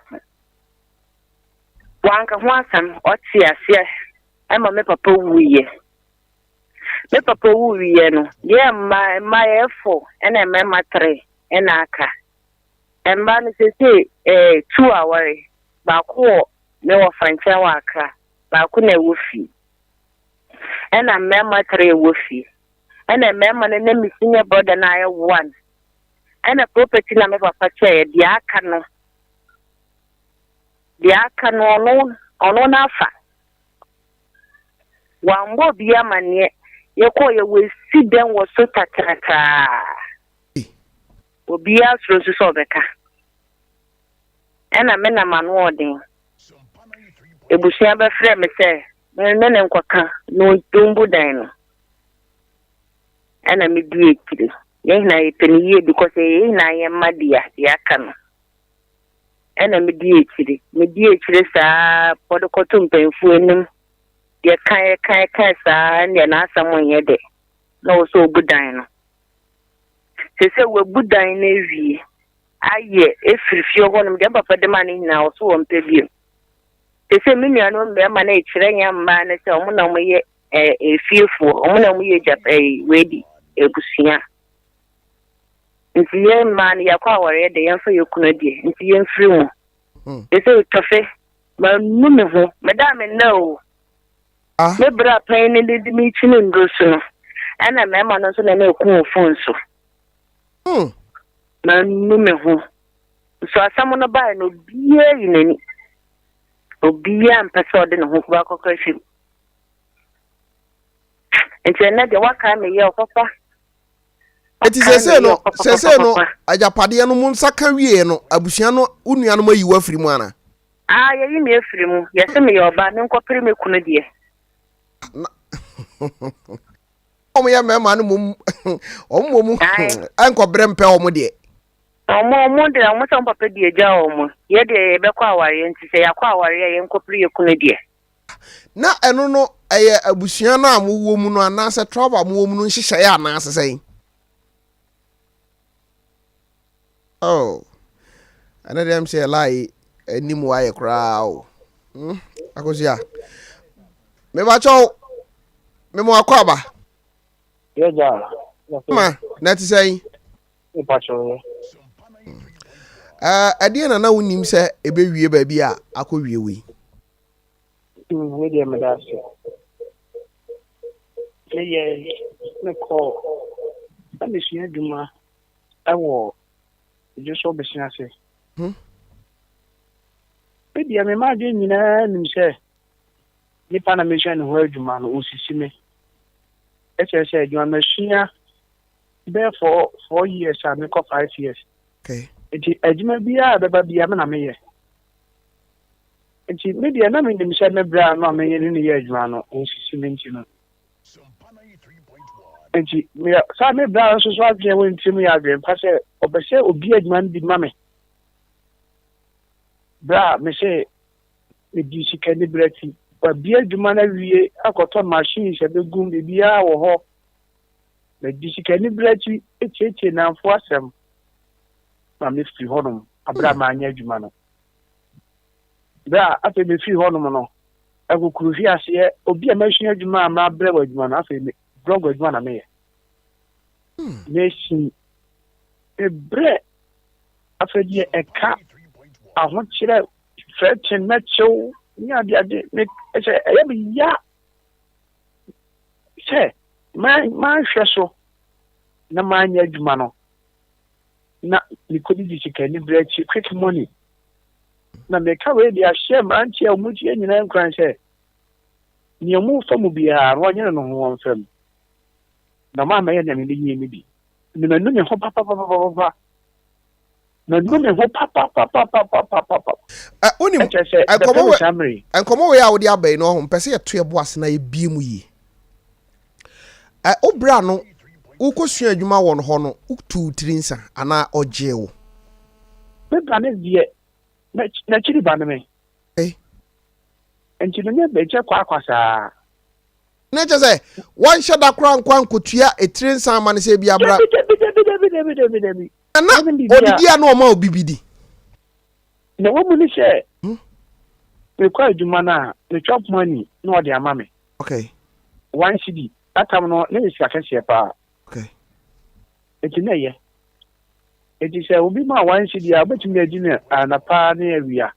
Wanka hwasam oti ase ema me papa wuye. Me papa wuye no. Ye ma efo ena me ma 3 ena aka. Emba no se 2 hours ba ko me wo francha wa aka. Ba ko na wofi. Ena me ma 3 wofi. Ena me ma ne mi senior brother na aye 1. Ena property na me papa che di aka no. Dia kan ono na fa wambo bia mane ye ko ye we si den wo so tatrata obi asro so beka ena me na manu odin ebusia be frɛ me sɛ me ne nkwaka no tumbu dan no ena me die kire ye na ye peniye because ye na ye madia ya kan ena me die kire saa podokoto mpenfu enim ye kai saa ne na asam ye de na wo so budan no se we budan na ewie aye efirifie ho no de papa de ma ne nyina wo so wo mpebiem se me nua no me ma na ekire nya mba na se omo na mo ye efiefo omo na mo ye japai wedi ebusia nti ye ma ne yakwa awore de yemfa yekunu de nti ye mfiri mu ese Tofi ma nu me ho me da me na o me bra pan ne de mi chi ne ndoso no ana me ma no so na na ku phone so ma nu me ho so asam no ba no bie yinani obia mpese de no ho ba kokko fi nti na de waka me ye ofafa Eti sese no ajapade no mu nsaka wie no abusua no unua no mayi wafiri mu ana ye yi me afiri mu ye se me yoba ne nkopere me kunu de omo ya mema no mum omo mu anko brempe omo de omo de omo so papa de eja omo ye de be kwa aware nti se yakwa aware ye nkopere ye kunu de na eno no eye abusua no amwo mu no anase trouble amwo mu no nhihye ya anase sei. Oh, another them say lie any more I crowd. Akosia. Me ba cho me mo akwaba. Yeah. Ma, na ti say. Me pa cho. Ade na wonim se ebe wie ba bi a akowie wi. We dey me da so. Me ko. Na me sua duma. Awo just so business Maybe I imagine you know say nipa na mission ho adwuma no osisi me say you machine there for 4 years and make 5 years. Okay. Enti adwuma bia beba bia me na me ye. Enti maybe na me nim say me bra no me ye ni ye adwuma no osisi me ntino. enti me sa me bra so so adwen won tim ya adwen pa se obese obi adwuma di mame bra me se e di sika ni brati obi adwuma na wie akoto machine se be gum bia wo ho me di sika ni brati echeche na afo asem ma me fi honom abra ma anya adwuma no bra afi me fi honom no agukuru fi ase obi a machine adwuma ma bra wa adwuma no afi me blog adwuma na me nation ebre afedi eka ahon kire threaten matcho ni ade me say e be ya say ma hweso na ma anya adwuma no na likodi di chika ni brechi quick money na me ka we dia share manchi a mu tie nyina nkran say ni mu famu bia ro nyina no ho fam na ma me ya me yi mi bi ni na no me ho papa na no me ho papa onim enkomo we a wo dia bai no ho pese ye to ebo ase na ye bi mu yi obra no ukosua adwuma won ho no utu tirinsa ana ojewo me plan die na chiri ba me enti no me be che kwa kwasa na che say one shada kran kwan kotua etirinsa ma ne se bia bra ana odidi ana o ma obibidi na wo mu ni she me kwa adwuma na me chop money na o de ama me okay one cd that time no na isi akese pa okay eti na ye eti se obi ma one cd a betumi adwuma na pa na awia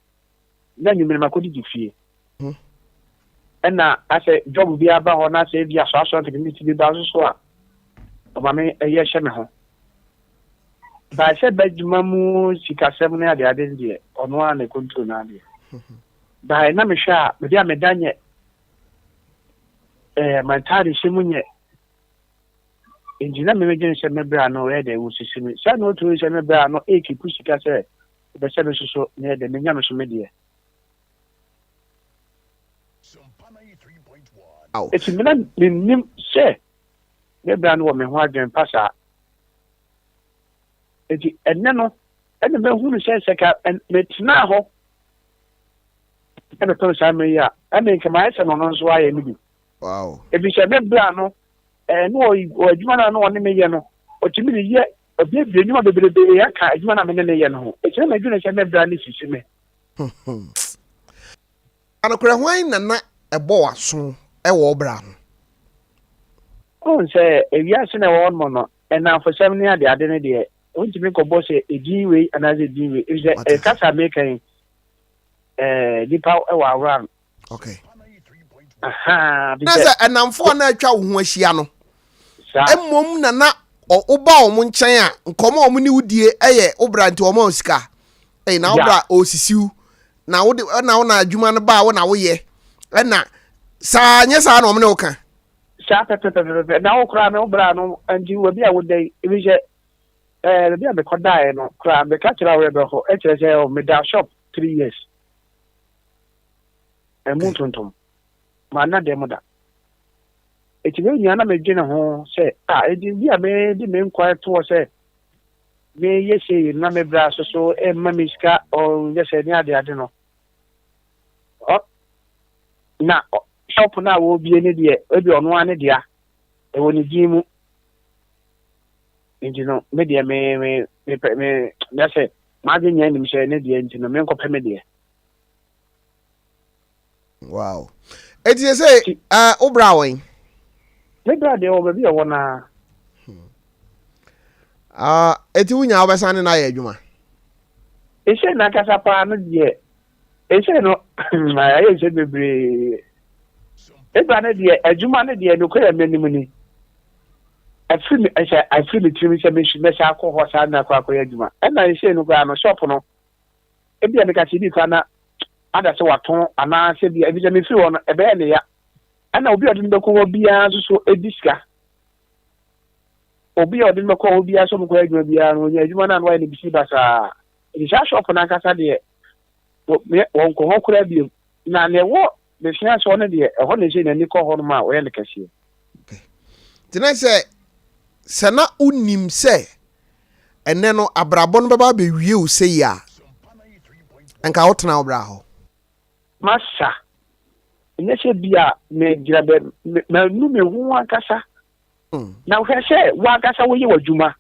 na nyumire makodi difie na ase job bi aba ho na se bia so aso academy bi ba so a o ma me eye hye me ho ba se badwuma mu sikasem na ade ndie ono a na control na ade ba na me hwa me dia me danye mantari shimunye injina me meje se me bra no e de wo sisimi sa no to se me bra no e ki pusika se be se no so ne de me nya me so me de it's Menim say me bra no me ho adwen pasa eti enne no enne me hu no se ka me tina ho enne to sa me ya enne kama ese no no so aye mi bi wow ebi se me bra no no o adwuma na no one me ye no o timi ni ye obi ebi enwuma bebrebe ya ka adwuma na me ne ye no ho e kire me dwuna se me bra ni sisi me anokra hwan na ebo waso e wo bra ho on se ewia se na wo mo no na for sem ni ade ne de on timi ko bo se ejiwe anaze diwe e kasa mekan dipa e wa ran okay aha nasa anamfo na atwa wo ho ahia no emmom na oba o mo nchen a nkomo o mo ni wudie eye obra nti o ma osika na obra osisiu na wo na adwuma no ba wo na wo ye na sa nye sa na o mo ne wo kan sa tete na wo kra me obra no anji wo bi a wo dai ebi je bi a be kodae no kra be ka kira wo be ho e kire se o me da shop 3 years muntuntum mana dem da eti me nyana me dwene ho se edi bi a me di me nkwa to se me yese na me bra so ma me ska o yese ni ade no na shop na wo bie ne de ebi ono ane dia e woni gimu no me de me yese ma de nya ni me se ne de no me nkwa pe me de wow eti say obra wen me bra de o be o na eti wunya obesan na ya adwuma ese na kasa pa no de ese no aye se bebre e bra na de adwuma na de no ko ya menim ni I feel the trim se me sha ko ho sa na kwa adwuma e na ese no kwa no shop no e bia me ka ti di kwa na ada se waton ana se bia e bia me fi won e be ne ya ana obi odin be ko bia so ediska obi odin be ko bia so mo ko adwuma bia no nya adwuma na no ya ne bisi basa e sha shop na kasa de won ko ho kura bi na ne wo de sia so ne de e ho ne se na ni ko ho no ma o ya ne kase tina se Sana unim se ene no abrabɔ no bɛba bɛwie wo sɛ yi a nka wotena wobra hɔ masa nyɛ sɛ bia megyina bɛ manu me ho ankasa na wohwɛ sɛ woankasa woyɛ w'adwuma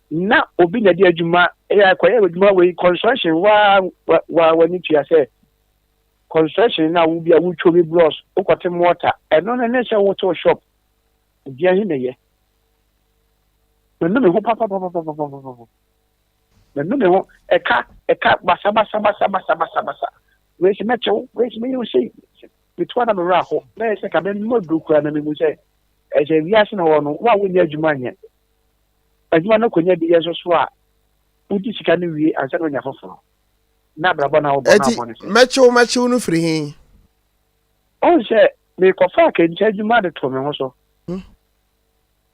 na obi na di adwuma kɔyɛ w'adwuma wei construction w'ani tua sɛ construction na wo bia wotwa bi blocks wokɔte mortar ɛno no ne sɛ woto shop bia hi na yɛ manu me ho papapapapapapa manu me ho ɛka basa wei sɛ mɛkyɛw wei sɛ mɛyɛ wo sei metoa na mewura hɔ na yɛ sɛ ka bɛmmɔ duro kora na memu sɛ ɛsɛ wiase na wɔ no wo a wonni adwuma nyɛ adwuma no kɔnya bi yɛ so a wodi sika no wie ansa na onya foforɔ na abrabɔ na wobɔ na abɔ ne sɛ mɛkyew no firi he ɔn sɛ mekɔfa akɛnkyɛ adwuma de to me ho so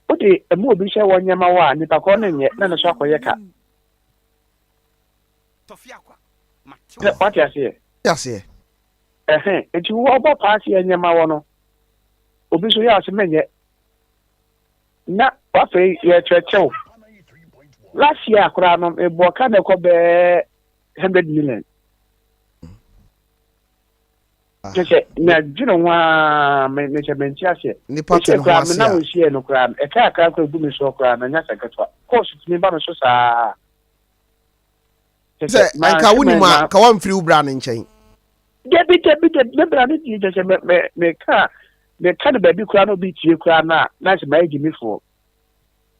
wode ɛma obi hyɛ wɔ nyɛma wɔ a nipa kɔ no nyɛ na ne so akɔyɛ ka wate aseɛ aseɛ nti wɔbɔ paase yɛ nyɛma wɔ no obi so yɛ ase menyɛ na wafei yɛkyerɛkyɛw last year koraa no mebɔ ka na ɛkɔ bɛɛ 100 million kyɛ medwene ho a mekyɛ menti aseɛ nipa te no ho ase na wɔsiɛ no koraa no ɛka akra kora bu me so koraa na nya sɛ ketewa course tumi ba me so saa sɛ anka wonim a ka wamfiri wo bra no nkyɛn Debi mebra ne di je meka no baabi kura no bi tie kura na sɛ ma agi me fo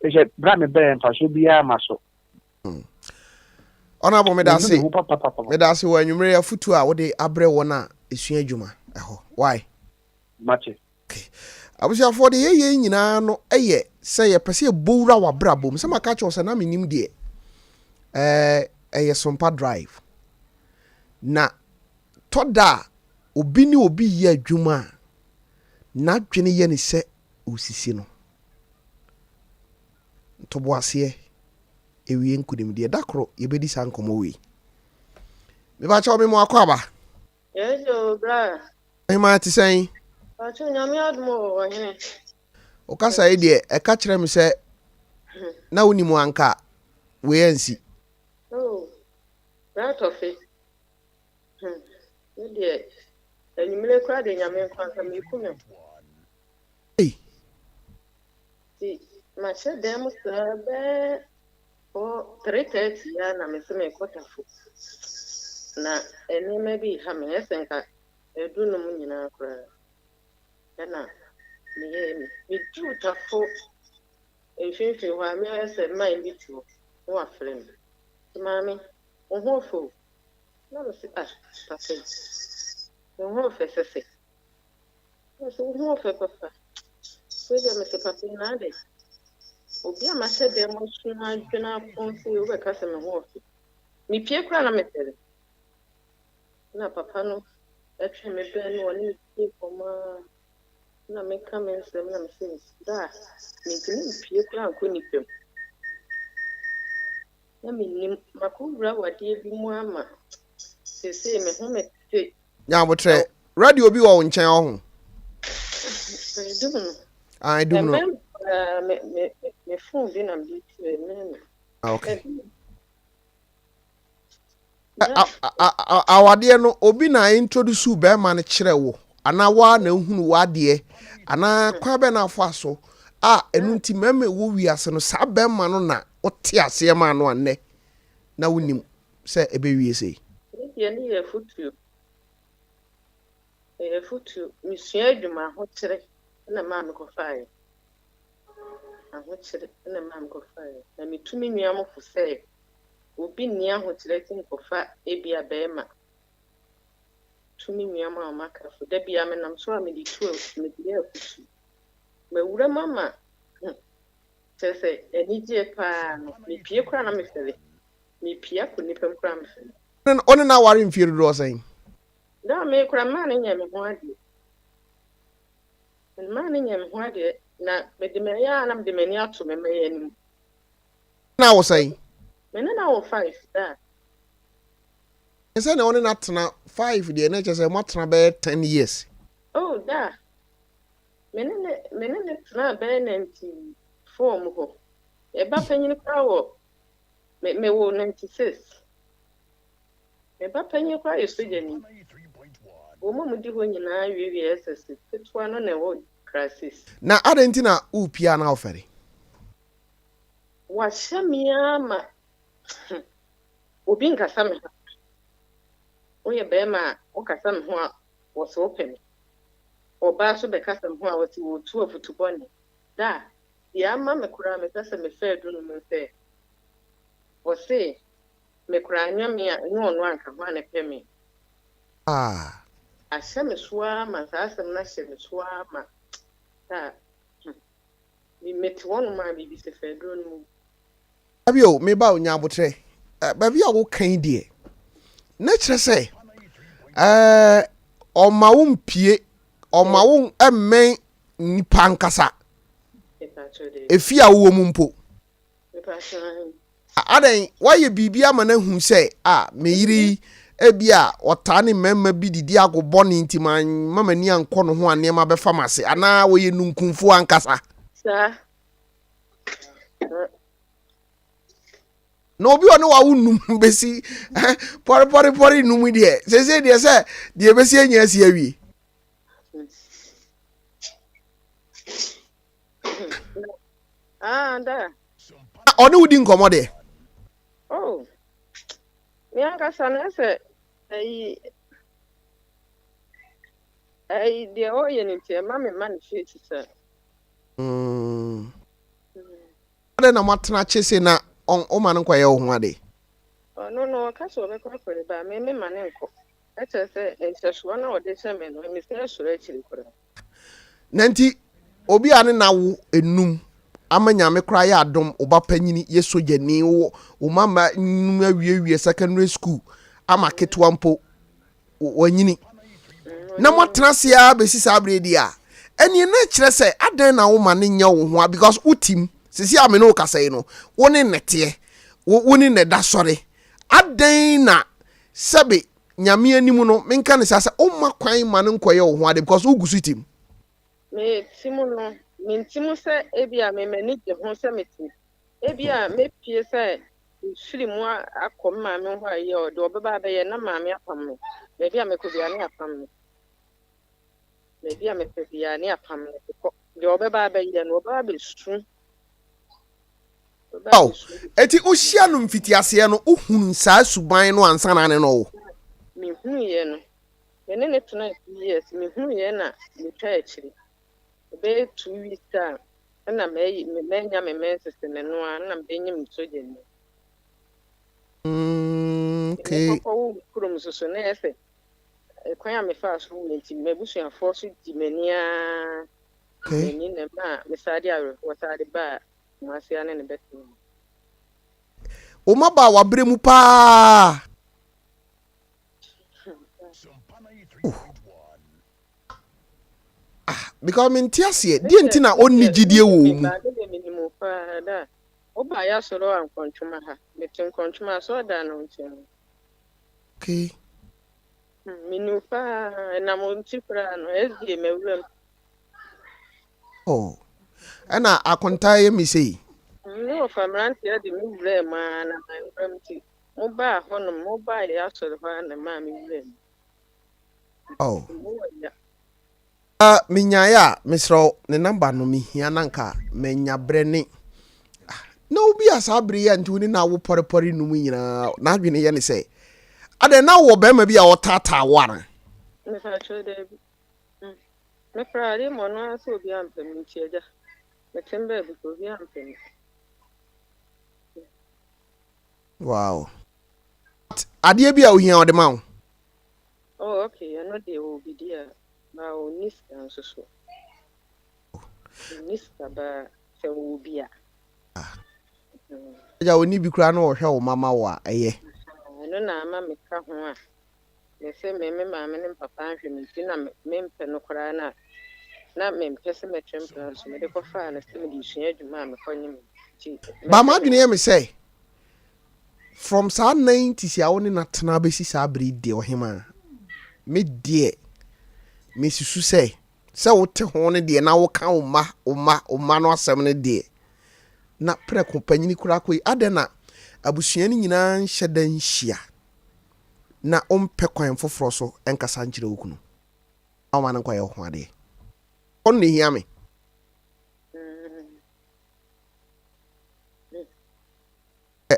je bra me bɛn fa so bia ma so Honorable medase wɔ anwumere ya futu a wode abrɛ wɔ na esua adwuma ɛhɔ why mate abusiafo de yeye nyinaa no ɛyɛ sɛ yɛ pɛsɛ bowura wa brabom sɛ maka kyɛw sɛ na menim de ɛyɛ Sompa drive na toda obi ni obi yɛ adwuma na dwene yɛ ne sɛ osisi no ntoboaseɛ ewie nkunimdeɛ dakoro yɛbɛdi sa nkɔmɔ wei meba kyɛw me mo akɔ aba Yejo bra. ɛma te sɛn Acho nyame admo wo hene. o kasa yi deɛ ɛka kyerɛ me sɛ na woni mu anka wei ansi Oh. Bra Tofi. Deɛ enyimire kura de nyame kwansa me kuno. Si ma hyɛ dan mu saa bɛɛ 3:30 ya na me se me kɔtafo. Na enema bi ha me esenka edu no mu nyinaa kura. Na me du tafo efinfin hɔ a me ese man bi tu ho afre me. Mami, ho fo. Na me se papa. Ho fo sese. Na so ho fo papa. So de me se papa na de. Obi a ma hyɛ dem so na adwena ponse o be ka se me ho fo. Me pie kura na me tere. Na papa no etwe me be no oni pie koma. Na me ka me nsem na me se da. Me tini pie kura anko ni pem. Na menim makowura wade bi mu ama sese me ho mete nya botre radio bi wɔ wo nkyɛn ho I do know me phone bi na bi me okay awade no obi na introduce be ma no kyerɛ wo ana wa na hunu wade ana kwa be na afo aso enu nti meme wo wiase no sa be ma no na wote ase ma no anne na wonim sɛ ebe wie sei ye ni ye futu misua adwuma ho kyerɛ na ma me kɔfae aho kyerɛ na ma me kɔfae na mitumi nua mo fo sɛ obi nia ho kyerɛ tin kɔfa ebi abɛɛma tumi nua mo amaka fo da bia me nam so a me di tu me di afutu me wura mama sɛ enije pa no me pie kura na me fere me pia ko nipam kura me fere one na ware mfiri do sɛn da me kura ma ne nya me ho ade ma ne nya me ho ade na me de me ya na me de me ni ato me me yanim na wo sɛn me na wo 5 da ɛsɛ na one na tena 5 de na kyerɛ sɛ mo tena be 10 years oh da me ne tena be 94 mu ho. Eba panyin kwa wo me wo 96. Eba panyin kwa yeso jani. Wo mo di ho nyina wie SS. Ketwa no na wo crisis. Na adentina upia na ofere. Wa shamia ma obi nkasa me ha. Oye bema o kasa me ho a wo so open. Oba so be kasa me ho a wo ti wo tu afutubone. Da ya ma me kura me kasa me fe do no me fe. Wo se me kura anya me a nyo no anka ho na pe me. Ah. Asha me soa ma sa asem na hye me soa ma. Da. Mi meti wonu ma bi se fe do no. Abio me ba onya abotre. Ba bia wo kan die. Na kire se oma wo mpie, oma wo emmen nipa nkasa. Efi a wo mu mpo. Adan waye bibia ma na hu se me yiri ebia otane memma bi didi agobɔ ne ntiman mama ni ankɔ no ho anema be famase ana wo ye nunkunfo ankasa. Sa. No obi one wa wunum besi pori num de se de se de besi anya asi awie. Da. Oni wudi nkomo de. Oh. Mi ankasa na se de o ye ni tie ma me man fit se. Ade na matena chese na o man nkwa ye ho ade. No ka so be ko ba me man nko. Eche se encheso na o de se me no mi se soro achiri kora. Nanti obi ane na wo enum amanya me kra ya adom oba panyini ye sojani wo mama num awie secondary school ama ketwa mpo wanyini na matena se ya besi sabre dia eni na kire se adan na wo mane nya wo ho because utim sisi ame no kasai no woni nete woni ne da sore adan na sebe nyame animu no menka ne sasa o makwan mane nkoye wo ho ade because ugusu tim me timu no mintimu se ebia me mani de ho se meti ebia me pie se firi mu akom ma me ho aye o de obeba be ye na ma me apam me ebia me ko bia ne apam me ebia me pe bia ne apam me ko de obeba be ye no obeba be su. Oh, eti ohia no mfitiase no ohun saa suban no ansa na ne no. Me hunu ye no. Ene ne tuna yes me hunu ye na me twa akiri. Be 2 weeks na me nya me menses ne no na be nyim soje ni. Okay. Ko kurum soso na ese. Kwan ya me fa so we nti me busuan fo so di mania. Okay. Ni ne ma me sade awe wo sade ba masia ne betu. O maba wa bremu pa. Because me ntiase die nti na onni gidie wo mu. Oba ya soro an kontuma ha. Metin kontuma so da no ntin. Okay. Minu pa na mo nti pra no SD mewuram. Oh. Ana akonta ye mi sei. No famranti ya di mewuram ma na mewuram ti. Mo ba hono mo ba ya soro ha na ma mewuram. Oh. Minyaya misro ne number no mihia nanka menya brene. No bi asabri ya nti ni na wo porepore num nyina na adwene ye ne say. Ade na wo be ma bi a wo tata wara. Me fa cho de bi. Me frari mo no aso obi ampem nti eja. Me tembe bi ko obi ampem. Wow. Ade bi a ohia ode ma wo. Oh okay, I know they will be there. Now niska nso so. Niska ba se wo bia. Ja oni bi kura na wo hwe wo mama wa eye. No na ama me ka ho a. Me se me ma me ne papa ahwe me ti na me mpe no kura na me mpe se me twemplan so me de ko fa na se me di sua adwuma me konyim ti. Ba ma adwene ye me say from sa 90s ya woni na tena be si sa bride o hema. Me die me susu say wote ho ne de na wo ka wo ma no asem ne de na preko panyini kura koi adena abusuani nyina nhyɛ da nhyia na ompɛ kwan foforo so enkasa nkyerɛ okunu awma na nkɔyɛ ho ade on ne hia me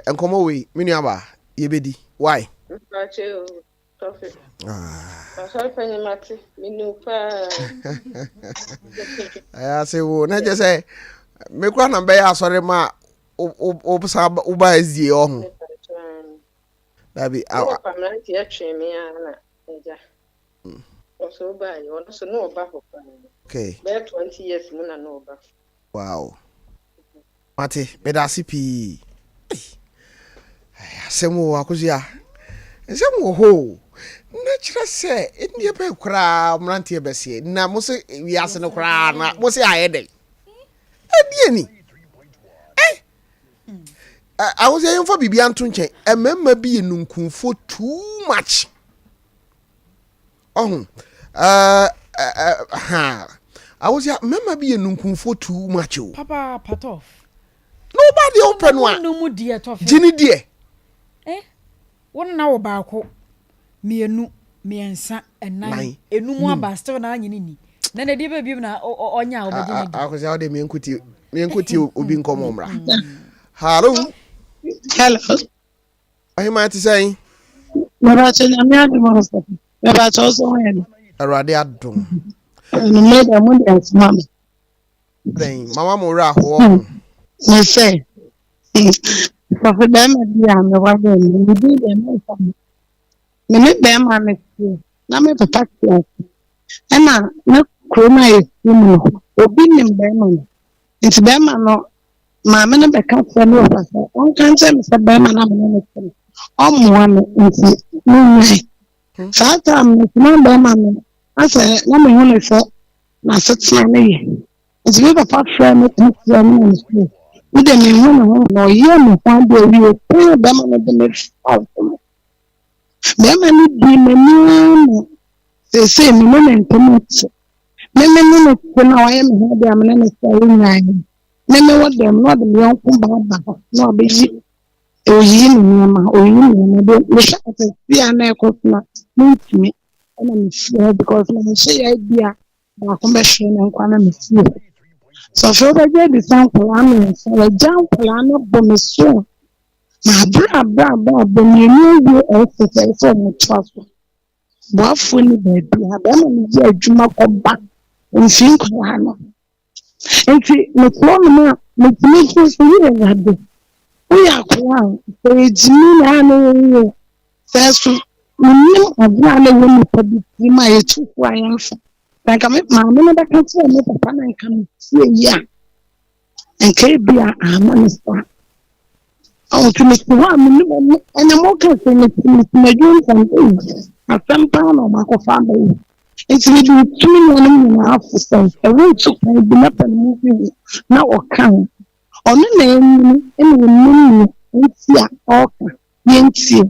enkomo we menu aba yebedi why I say wo na je say me kwa na be ya asore ma o ba ezie o Dabi awa pamranti atwe me ana eja so ba yi ono so no ba ho pa okay be 20 years mu na no ba wow mate me da sipi asemu akuzia asemu ho na kira se ndie be kura mranti e bese na mo se wiase no kura na mo se ayede adie ni I was saying for Bibi Antunche, a member be a nunkunfo too much. Oh, I was a member be a nunkunfo too much. Papa, pat off. Nobody open one. No more dear Toffee. Ginny dear. Eh? 1 hour back. Me and son and 9. A no more bastard na yini. Then a dear baby na on ya. I was out there, me and Kuti Ubin Comomra. Hello. Hello. What am I to say? Never also when a radiadum. Made a money as mamma. Mamma Mora, who I say, for them, I'm the one who did them. Minute them, I'm a school. Now, me papa, and now, no croma is obedient them. It's them, I know. Mamma never comes from over. One can't say, Mr. Berman, I'm one into no way. That time, Mr. Berman, I said, let me only say, my 6 money. It's never part from it. We didn't even know, you know, one day we will pay Berman at the next house. Berman be Menim. They say, me women commit. Menim, when I am here, the minister. Neme what them not the young kumba no be oyin me me shall see an echo na me and me fear because me say idea na conversational and kwana me fear so for the sample am so the jam plan bo me so na bra bo me new exercise so me trust bo afuni baby abana me je adwuma ko ba nfin kwa no enti me so you ngade we akwa ejimi na no so me abua na we me tabi ma ye tufu ayanfa like me ma me da kan so me papa na kan see ya enke bia amanista o tumi wa me enya mo kan se me jun san asampa no makofa ba it's me do 2.5%. I want to be up and moving now or can. On the name, and it's ya okay. Yancy,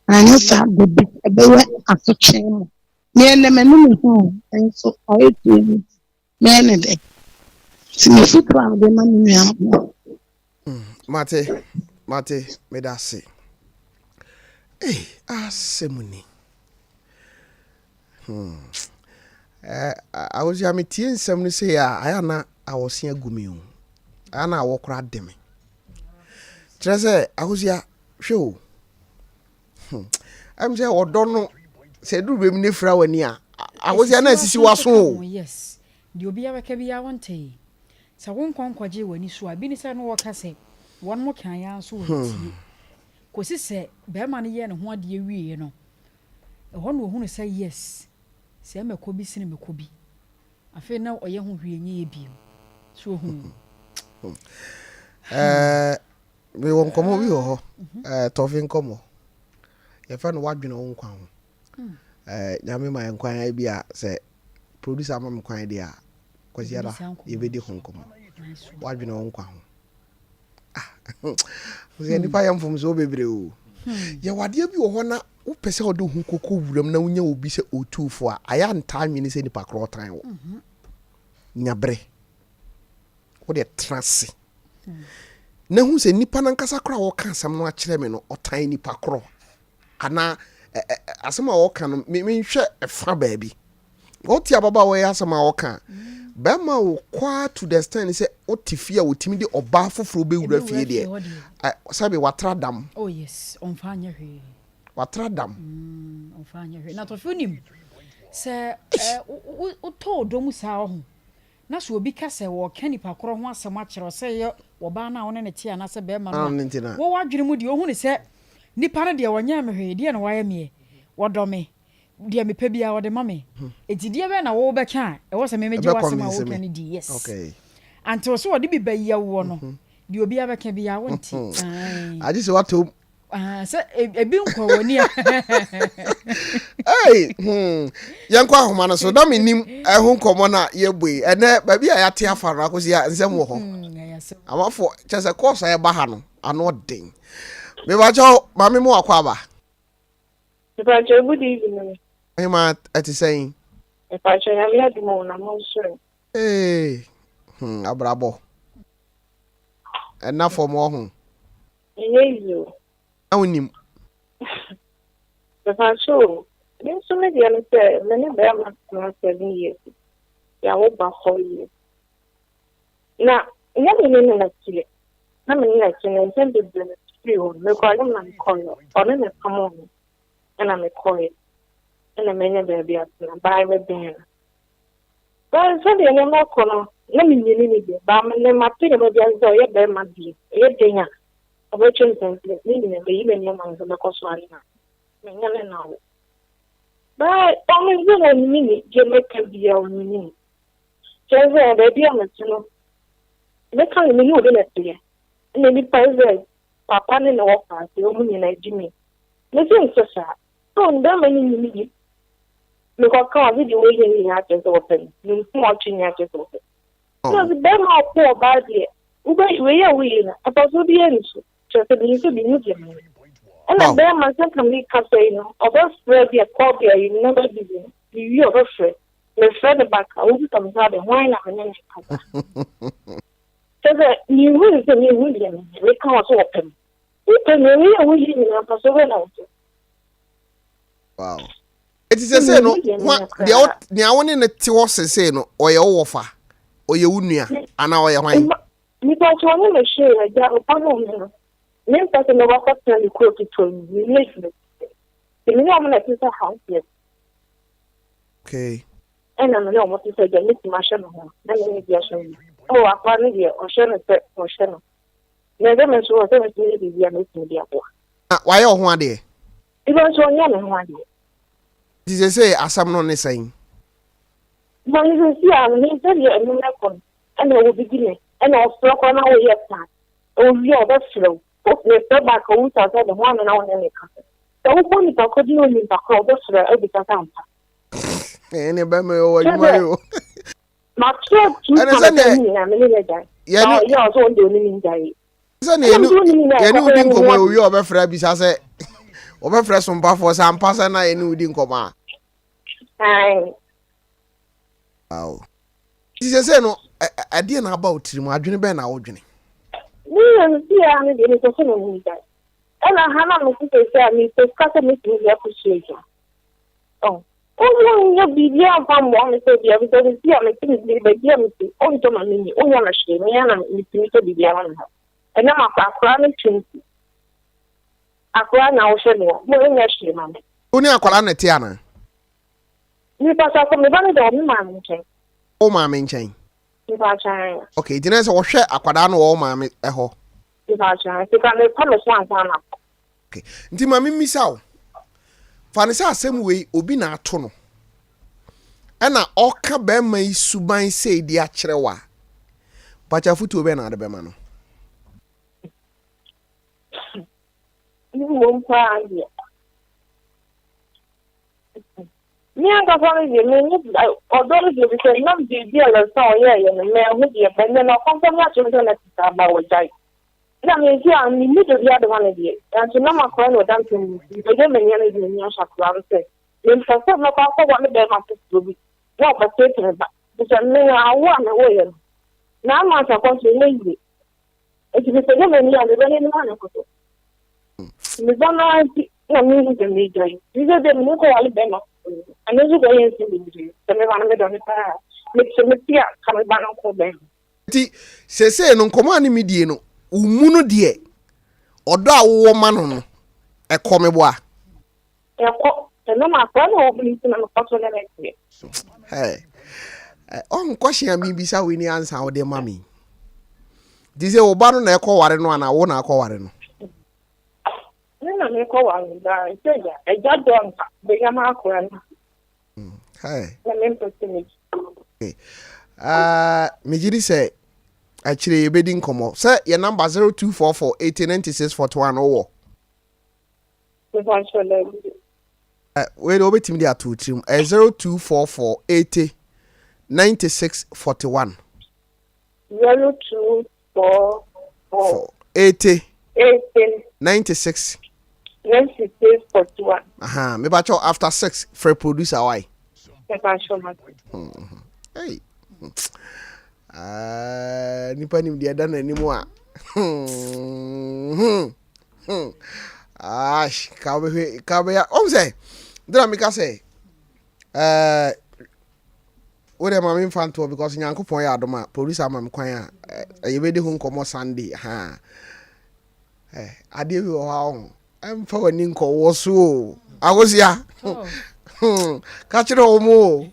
and you said the big away after chain. Near the Menim home, and so I do. Man, a day. See me foot around the money. Mate, me da say. Hey, asemuni. I was ya meeting some say I was here gumi. I walk right dem. Trese I was ya show. I'm say or don't know say do be me fra wani a. I was ya na sisi waso. Yes. The obi abeka bi awonte. Sa won kwankwaje wani so abi ni say no work say one more kan ya so tie. Kosi se be ma ne ye ne ho ade wie no. Ehon no hu say yes. Se me kobi sine me kobi afi na oye ho hwenye ebiem so hu we won komo wi ho Tofin komo ye fa no wadwene won kwan ho nyame ma nkwan bia se producer am kwan dia kwasi ara ye bedi ho komo wadwene won kwan ho we ni pa yam fom so bebre o ye wade bi wo ho na wo pese odo hu kokko wuram na wonya obi se otufo a aya nta nwini se ni pakro tan wo nyabre wo de trance na hu se nipa nankasa kora wo ka asam no akyerɛ me no ɔtan nipa koro ana asam a wo ka no me nhwɛ efa baabi wo ti ababa wo yɛ asam a wo ka bɛma wo kwa to the stand say wo ti fie a wo timi de oba foforo be wura fie de sabe watradam oh yes on fanya hwe watradam on fanya hwe na to funim se o to do mu sa ho na so obi ka se wo ka nipa koro ho asam a kyerɛ se ye wo ba na wo ne ti ana se bɛma no wo wadwene mu de ohunu se nipa no de wonya me hwe de na wayɛ me wodome dia me pe bia wode mame etidie be na wo be ka e wo se me meje wasem a wo ka ni di yes okay anto so wode bi bayiya wo no di obi abeka bia wo nti aje se wato se ebi nkwa woni hey yankwa ahoma no so da menim ehun komo na yebui ene ba bia ya te afa no akosi ya nsem wo ho amafo chese course ya ba ha no ano den me ba jo mame mu akwa ba good evening. Ema ati saying. If I show you had more, I'm not sure. Hey, abrabo. Enough for more. You. I win. If I show, then so many other say, many bear my 7 years. Yeah, what about 4 years? Now, never mean like you. I mean, like you know, send the bill, because I'm not calling, or then come on. And I'm a quiet. And I'm a baby at the Bible banner. Well, so the animal corner, let me need it, but I'm my pin of the other, your bear might be a dinner. A virtual sense, leaving a baby in your mouth of the Cosmarina. Now. But only when I mean it, Jamaica be our meaning. Just a baby on the channel. They can't even know the next and maybe Papa and the walker, the woman in Jimmy. Listen, sir. So, there many need. Because come with the way you have to open. You watching you have to open. So, the bear my poor body. We are winning. I was so the end. Just a little bit new. And the bear myself can be cafe, or that's where the copy you never did. You are afraid. The friend back, I will come out and wine and then so that you will say, William, we can't open. We can really win in a possible. Wow. It is a say no the awon in the tiwo say no oye wofa oye unua ana oye hwan because one na share ja opano no me person no wa tell the quote to me make the me am na tisa house yes okay and I'm no mo tisa ja me masha no na me dia show oh apa ni dia o share no o share no na dem so o se me dia me dia bo why o ho ade even so nya me ho ade did you say asam no ne saying but you see I'm me tell you no na kon and I will begin and I was struck on our yes time oh you are slow oh the step back o ta the one na one na ka so wo ni ta ko di o ni ta ko do slow e bi ta ta ene ba me o yuma yo ma tro tu ka na me le dai ya ya so ndo ni ni dai so ne yenu udi nkomo o yo obefra bi sa se obefra Sompa for sa ampasa na yenu udi nkoma ai wow this is say no ade na about trimu adwene be na wodwene ni see ya ni de so no ni dai ana hana me say me to kasa me to ya appreciation oh ya bibia fa mo me say bia because see ya me tin ni be bia me say on to ma ni on ya na shire me ya na me tin to bibia na ha ena ma akwa na twinti akwa na wo hwe no mo nya shire ma me oni akwala na ti ana ni pa sa ko me ba ne do me ma me nchen o ma me nchen ni pa chan okay dina se wo hwe akwada na wo ma me eho ni pa chan ti ka me pa me swan na okay nti ma me misa wo fa ne se asem we obi na ato no ena oka be ma isuban se di a kirewa pacha futu obe na ade be ma no ni mo mpa ande ni anga fa me ni odoro de bi se nam de bi ala sa oye ye me hu de be ne no kon kon ya tun na ta ba wo jai na me ji an ni de bi ade wana de an tun na ma ko no dan tun de de me nya ne ni asha kula se ni fa se na ko wa me be ma to bi wa ba se te ba de se me na wa na wo ye na ma sa ko se le yi It is a woman, you are the very one. Miss Bonner, no means the media. These are the local Alabama. And those are going to be the Nevada on the path. Make some media coming back on them. Say, no command mediano, umuno die, or da woman no, a comeboa. And no, my friend opening to the photo next year. Hey, on question me bisa we ni answer o de mami. This is Obano na call warren no na wona call warren. No, me call one that I got done. They are my friend. Hey. Okay. Me jiri say actually you bidding come say your number 0244 8096 41 owo. Wait over team there two trim 0244 80 96 41 0244 80 80 96 41. Me bacho after 6 for producer why. Hey. Nipa nim dia dan animo a. Kabe ya. Say. Dra me ka say. We dey mama infanto because Nyankopon ya adoma producer mam kwan a ye be de hu nkomo Sunday ha. Ade wi o ha ho. Em fa wani nko wo so. Agosia. Catch it home.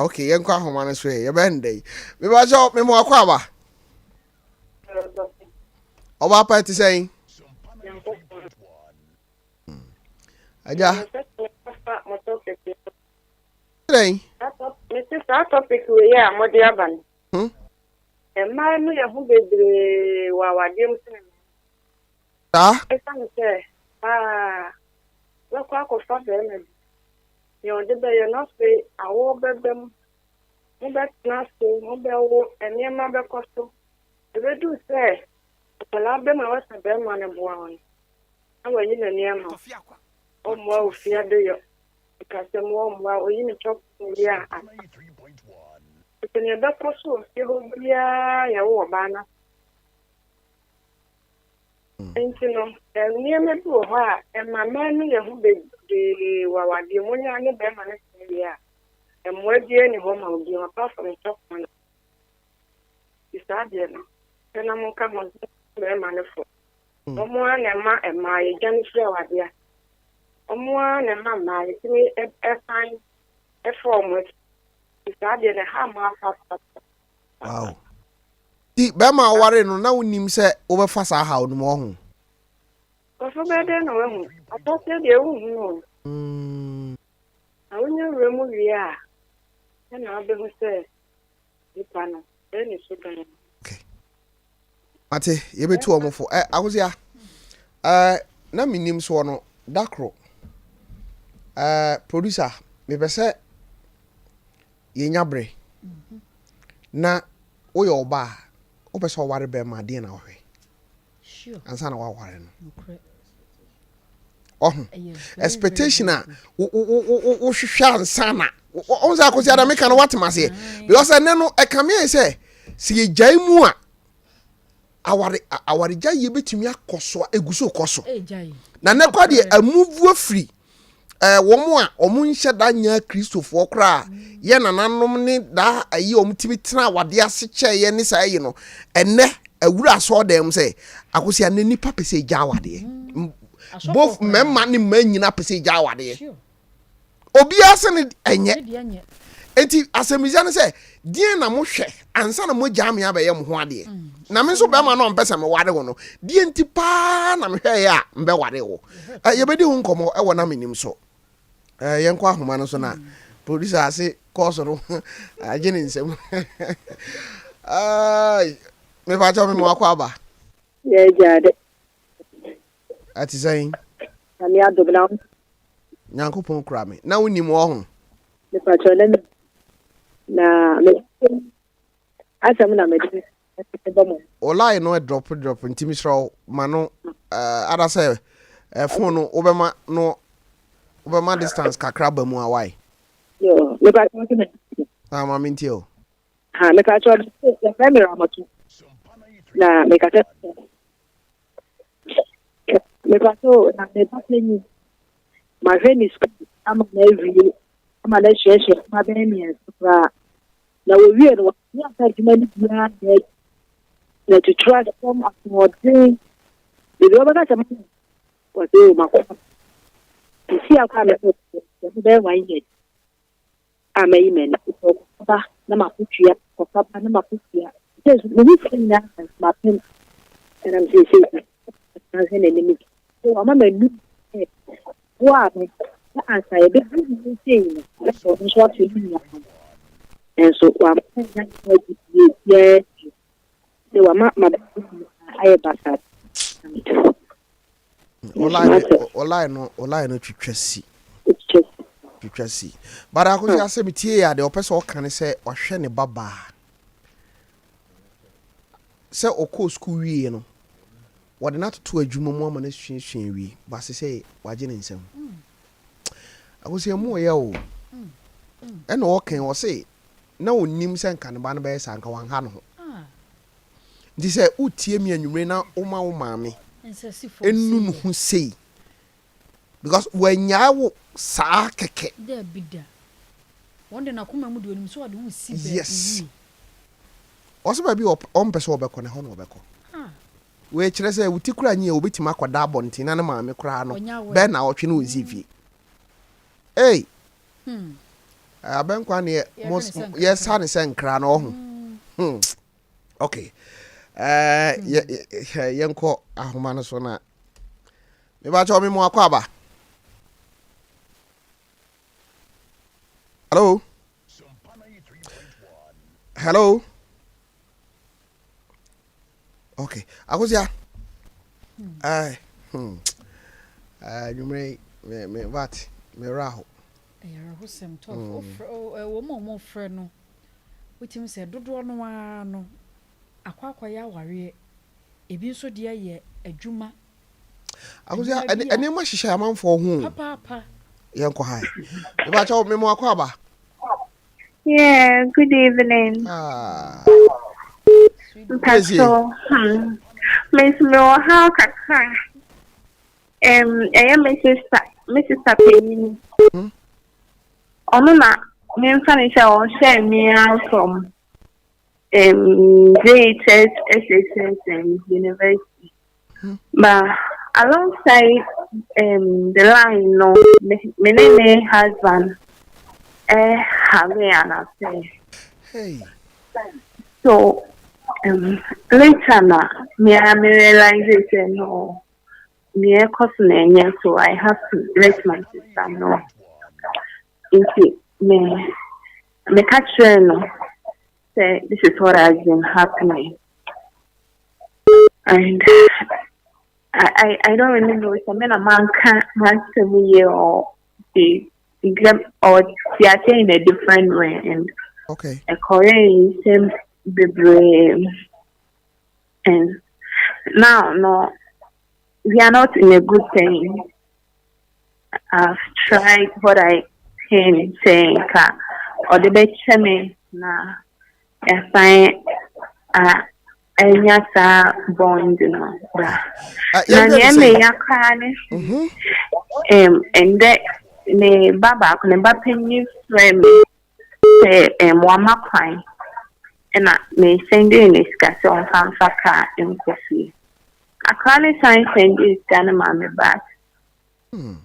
Okay, young Quahoman is way, a banday. We watch out, me more quaba. Over party saying, Aja. Mr. Topic, we are Modiaban. And my new who be the Wawadim. Ah, look, I could stop them. You did they not say, I will bet them. No bet nasty, no bell, and near my back costume. If they do say, I love them, I was a bear man and one. I was in a near Tofiakwa. Oh, more fear do you? Because the more while in a chop, yeah. It's in your back costume, you will be a banner. And you know, and near me to her, and my man, who be the Wawadi, when you are in the Beman, and more dear any woman will be apart from the top one. Is that dear? And I'm come on very manifold. No more and my Jennifer, dear. No more and mamma, it's me a fine a form with. Is that dear? Hammer. Wow. Di bema ware no na wonim se wo be fasa ha no mo ho. Ko so be de no ho. Ato se de wo hu no. Na wonya remu wi a. Na be hu se ipa no. Eni so gan. Okay. Ate ye betu omofo. Akosia. Na minim so no dakro. Producer me be se ye nyabre. Na oyo oba ope so ware be ma de na wo hwe sure ansa na wa ware no expectation a wo hwehwe ansa na o za ko sia da me kan what mase because ene no e kam ye say si ye jai mu a aware jai ye betumi akoso eguso koso na ne kwa de amuvu afri womo a omunhye da nya Kristofo kra ye nananom ne da ayi omtimi tena wade ase kyeye ne sa yi no enne awura so dem say akosia ne nipa pese gya wade both memma ne manyina pese gya wade obi ase ne enye enti asemizia ne say die na mo hwe ansa na mo gya me abaye mo ho ade na me so be ma no mpese me wade wo no die enti pa na me hwe ya mbe wade wo ye bedi hu nkomo e wona menim so yenkwa ahoma no so na producer ase course no agene nsem ai me fa cho me mo akwa ba ye jade ati zain ami adobna nyankopon kra me na wonim wo ho me fa cho na me asam na me de online no drop ntimi sro ma no ada say phone no obema no obema distance kakra ba mu awai yo me ba ko ma minti o ha me ka cho the camera amatu na mekata mepato na mepateni ma veni school ama na every ama na sheshe ma bemi pra na we wie no ya ta djuma ni bia na to try to come up with the oba ka chama wa do makwa si akwa me so be wan ye ama ime na ko ba na makutua ko ba na makutua yes we see na ma pen and I'm saying as an enemy so ama me nu wa me na answer e be you say so what you mean and so wa na yes so wa ma aye basa online no twitwasi but akosi asem tie ya de opese o kan se ohwe ne baba se okọ school wie no wode na to adwuma mu ama na hwehwe wie ba se waje ne nsem akosi mu ye o e na o kan o se na onim se nkan ba no be sa nka wan ha no ndi se utie mi anwumre na oma wo maame enu no hu sei because when yawo sa keke there bida wonde na kuma mu de onim so wade hu si be yes also ba bi on pese obeko ne ho no obeko we kire se wuti kura nyi obetima akwada abonti na maame kura no be na otwe no ozifie abenkwa ne yes ha ne se nkra no ho okay yenko ahoma no so na me ba cho me mo akwa ba hello okay akosia you me what me raho raho sem to wo mo frɛ no wetim se dodo no wa no akwa ya ware ebi nso de ye adwuma akosia ene ma hihya amanfo ho papa yenko hai me ba cho me mo akwa ba. Yeah, good evening. So, Miss Moha Kaka. I am Mrs. Penny. Onuna, me furniture or share me out from JHS, SSS, and University. But alongside the line, no, my name husband. Hey. So later na me realization no me cousin so I have to let my sister know. Into me catch no say this is what has been happening. And I don't really know if I'm a man can't tell me or the or theater in a different way and okay a Korean same baby and now no we are not in a good thing. I've tried what I can say or the best me na I find enya bond no na me yakane and that ne baba ko ne bapenyi frame say wama kwan na me send in discussion on fanfaka enkofi akane sign send is gonna mama back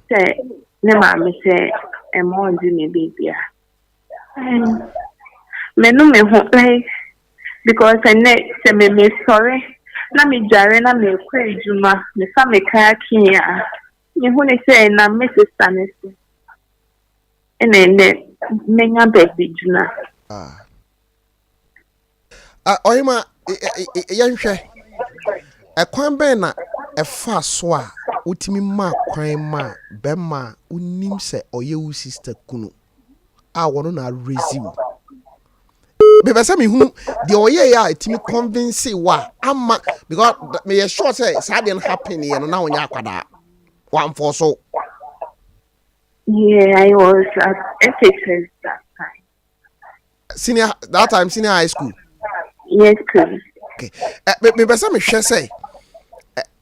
say ne mama say mo ndi me bibia me no me ho like because say me sorry na me jare na me kwa ejuma me fa me ka kiya me hu ne say na me sister ne and menya baby juna oyima yenhwe ekwan ben na efa so a utimi ma kwan ma bema unim se oye u sister kunu a wono na resume bebe say me hu de oye ya etimi convince wa ama because me sure say sad dey happen here no na onya akwada one for so. Yeah, I was at SHS that time. Senior high school? Yes, please. Okay. Me pesa me hwe say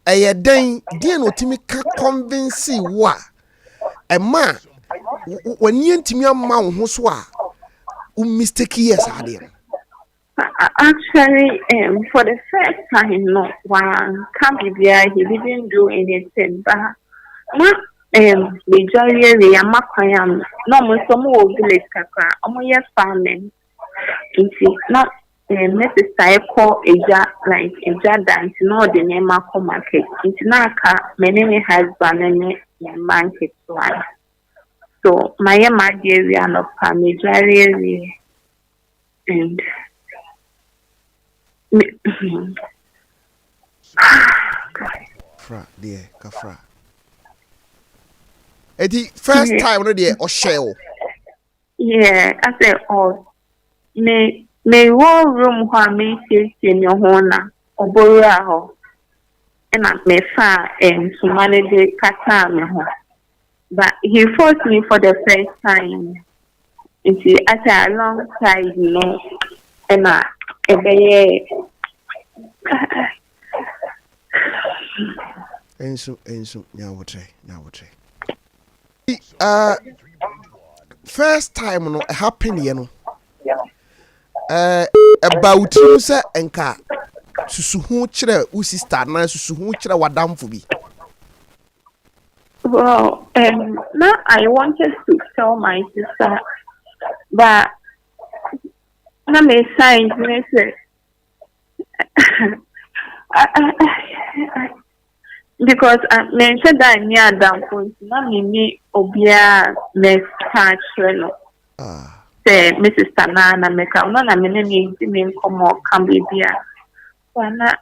ɛyɛ den deɛ no timi ka convince wa ɛma wani ntimi ama wo ho so a mistake yes ade no. Actually, for the first time, no, one can't be there. He didn't do anything, but majority I'm no more some more village kakra. Yes farming. Not Mrs. Saiko Eja like Eja dance. No, the name of market. It's not Menim husband and market one. So my area no majority and. Fra dear kafra. Eti first time no dear or shell. Yeah, I said me one room where me say in your hona or borrow ho. And I me far and to manage the kata me ho. But he forced me for the first time. And see after a long time, you know, and enso nyawotre first time no happen ye no about you say enka susu hu kire u sister na susu hu kire wadamfo bi. Well, now I wanted to tell my sister, but na me sign me say because I mentioned that near down point, na me obia me catch no. Say Mrs. Tanana make no na me me come come be bia. Wana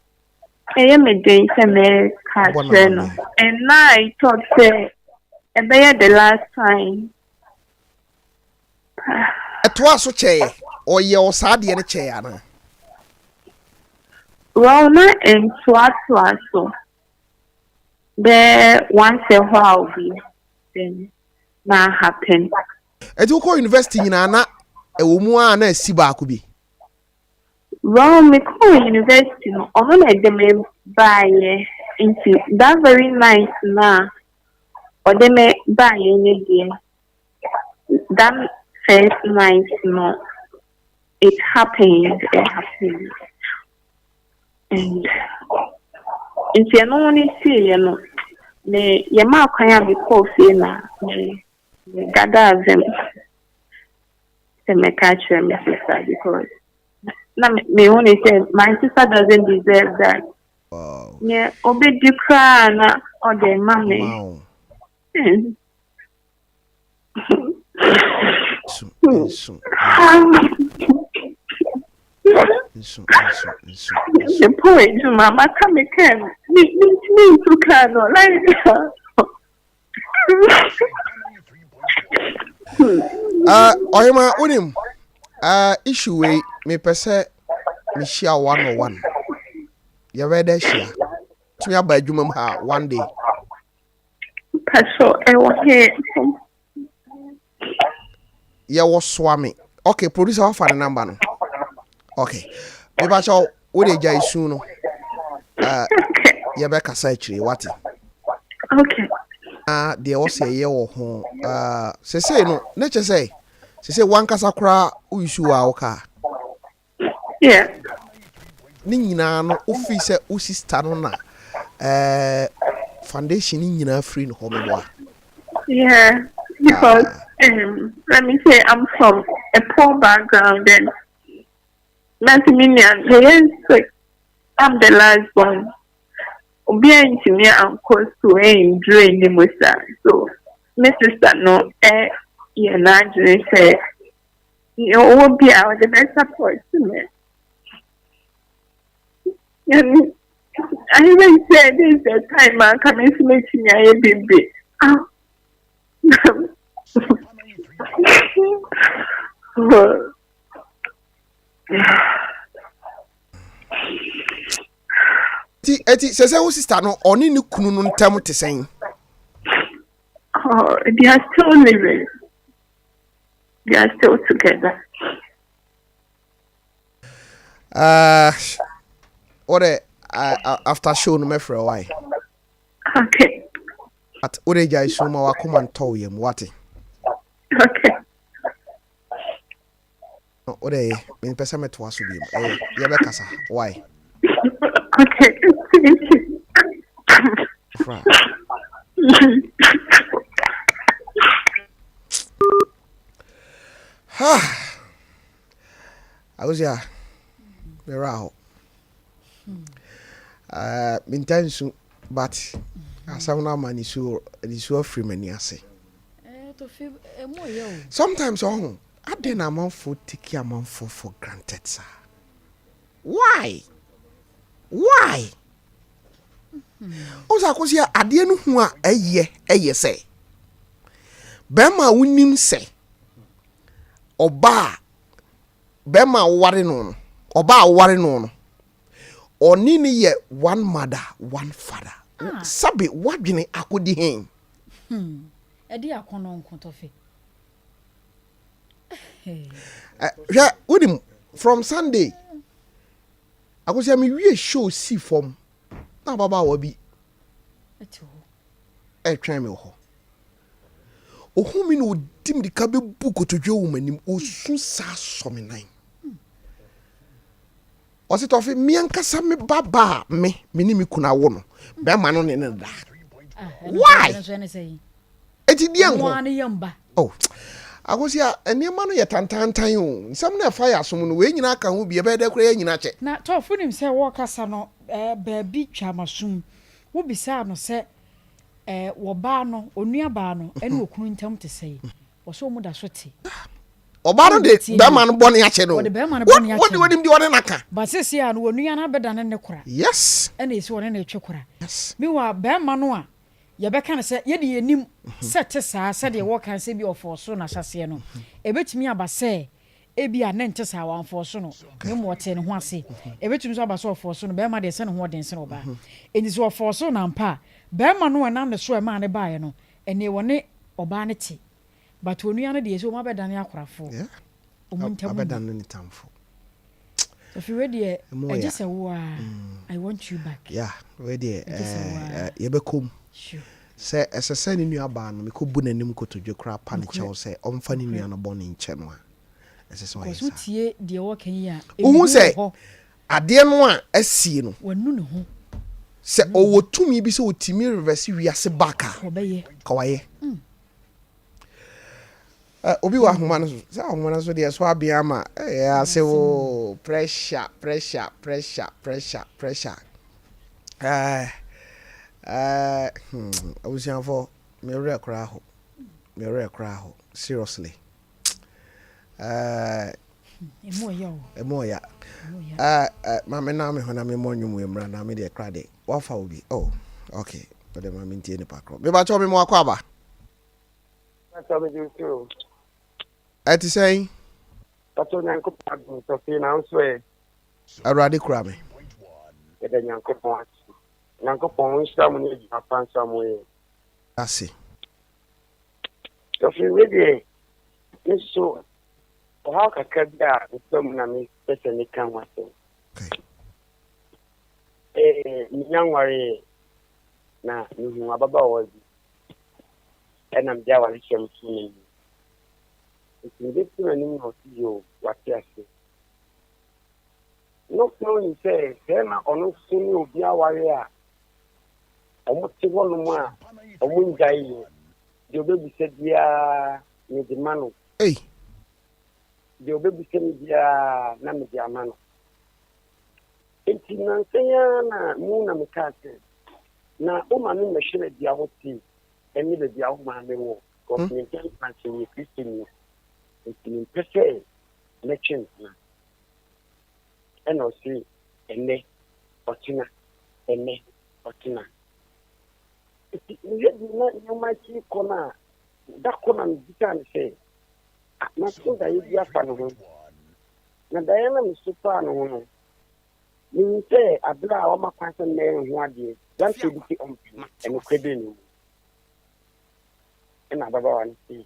me doing say me catch no. And now I thought say the last time. It was so che or your sad yen chair. Well, not in so. There once a while be then now happen. It will call university in Anna a woman and Siba be. Well, me call university no on like them buy into that very nice now. Or they may buy any day. That first night, no, it happened. And if you know only see, you know, the mark can be called na gather them. To make catch them, sister, because now me only say my sister doesn't deserve that. Wow. Yeah, obey the cry or the mommy. Wow. The point to Mama come again. Me to can Oyema unim issue we me pese me share 101. You ready share? To me about adwuma ha one day. Pastor, I was here. Yeah, was swami. Okay, producer off the number no. Okay. Me ba cho we dey jai soon no. Yeah be kasa actually what? Okay. They also say ye wo ho. Say no, na che say one kasa kra u issue a oka. Yeah. Ni nyina no office u sister no na foundation ni nyina free no ho me. Yeah, because let me say I'm from a poor background and multi-million. I'm the last one. Being to me, I'm close to a drain in Musa. So, my sister, no, you're not doing say, you will be our the best support to me. And I even said this is the time I'm coming to make me a baby. Eti say wo sister no oni ni kunu no ntam te sen. Oh, they are still living. They are still together. What after show no me for why? Okay. At ore jai show ma wa come and tell you what? Okay. Ore me pesa me to aso bi. Ye be kasa. Why? Okay. Thank you. Right. I was here. Where out? Intention, but as I know, man, is so free many ase. Sometimes, I didn't amount for taking amount for granted, sir. Why? Also, because here, I didn't know a year say. Bema unim say. Oba. Bema wari no. Oba wari no. Oni ni ye one mother, one father. Sabi wadwene akodi hen. Edi akono nkontofe. Yeah, udim from Sunday. Akosi am we show see from. Na baba wa bi. Twan me ho. Ohumi no dim di ka be buko to dwe wo manim osu sa so me nan. Osi tofi mi ankasa me baba me ni me kuna wo no. Be ma no ne ne da. Why? Eti di enko. Oh. Agosi a enema no ye tantantan o. Nsam na fa ya som no we nyina aka ho bi e be da kura ye nyina che. Na tofu nim se wo kasa no baabi twamasum. Wo bisa no se wo ba no onua ba no ene okunu ntam te sei. Wo so mu da so te. Oba no de be ma no bone ya che no. Wo de be ma no bone ya che. Wo dim di wona naka. Ba sesi a no onua na beda ne kura. Yes. Ene esi wona na etwe kura. Yes. Mi wa be ma no a ye be kan se ye de yenim set saa se de wo kan se bi ofo na hyase no. Ebetumi aba se ebi a nente saa wan fo so no. Me mo te ne ho ase. Ebetumi so aba so ofo so no be ma de se ne ho den se no ba. Eni so ofo so na mpa. Be ma no na ne so e ma ne baaye no. Ene woni oba ne te. But onua no de esi o ma be dan akorafo. Yeah. Omuntam. Abedan ne tamfo. So if you ready, I just say, I want you back. Yeah, ready. You become. Sure. Say, as a son in your band, we could bun and to your crap panic or say, I'm funny me on a born in Chenwa. As is why. What's here, dear walking here? Who say, I didn't want a scene. When no. Say, oh, to me be so timid, reverse we are Sebaka. Kawaii. Obi wa humana so humana so de so abia ma say oh pressure I was here for me re kra ho seriously emoya mama na me hona me monwum emra na me de kra de wa fa obi oh okay but the mama ntie ni pakro me ba cho me mo akwa ba Ati say Tato nyanko padu to fi na nso e Arade kura me e de nyanko pon nyanko pon nsa mu ni Japan samu e asi to fi we de nso o ha ka kada nso mu na me pese ni kan wa so okay nyanware na nuhu ababa ozi enam dia wa lichem tuni it's Menim no you what yes. No knowing say, then on suni ubia warrior. Almost one more, a moon guy. The baby said, yeah, you the man. Hey, the baby said, yeah, Namadia man. 18 sayana, moon and Mikate. Now, woman machine at the hour tea, and neither the old man they will go to Christian. In pese merchant na and o see ene otina it you might see corner that corner can say na so that you be afa no na Diana mi super no ni say abla o makwanse na ho ade dan se bi on and kwede ni na baba wan see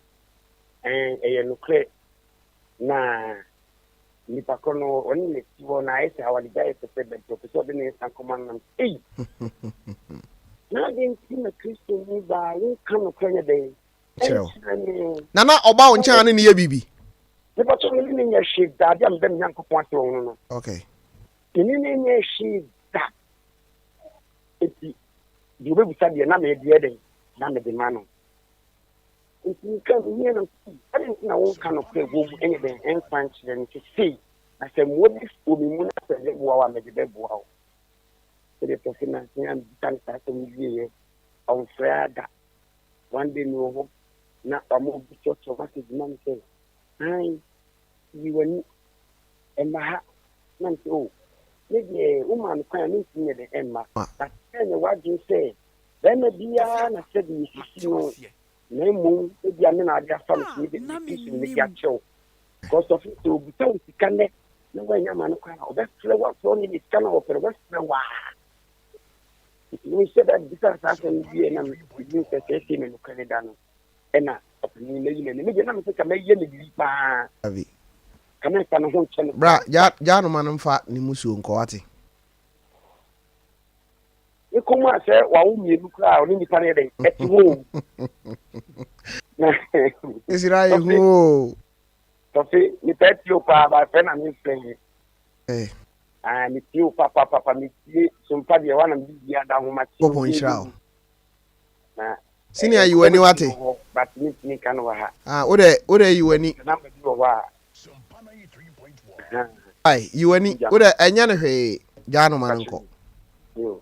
and nuclear na nipa ko no oni ne ti wo na ese awali ga ese pe be to so de ne san command eh na de ti na Kristo ni ba yin kan no kwanya de nana oba wo ncha ne ye bibi nipa to ni ne nya shi da dia mbem nyan ko pon to no okay ni ne nya shi da eti di be bisa dia na me die de na me de mano eti kan ni na ani na wo kan no pe go enye de en punch de ni see na se mo di o mi mu na se de bo wa me de be bo wa de to fina ni am tan ta se mi ye on frada one day no ho na amo bi cho ba se man se ai yi wani emma man se o ne de o man kwan ni tin de emma ta ne wa ju se bena bia na se di sisi no na mu e bia me na adia fa no se de sisi ni ga cho because of it to be so sikane na wa nya man kwan o be fle wa so ni sikana o per wa fle wa we said that this has happened here na me se me no Canada no ena opini na yi me je na me se ka me ye ne bi pa abi kana ka no ho chen bra ja no man mfa ni musuo nko ate e kuma se wa wo mi kra o ni pa ne de eti wo Israel ho Tofi ni peti o pa ba fe na mi fe ni ti o papa mi ti Sompa de wa na bi dia da ho ma ti ko Israel na senior you any wate but ni kan wa ha o de you any na ba bi wa ai you any o de anya ne hwe ja no man nko yo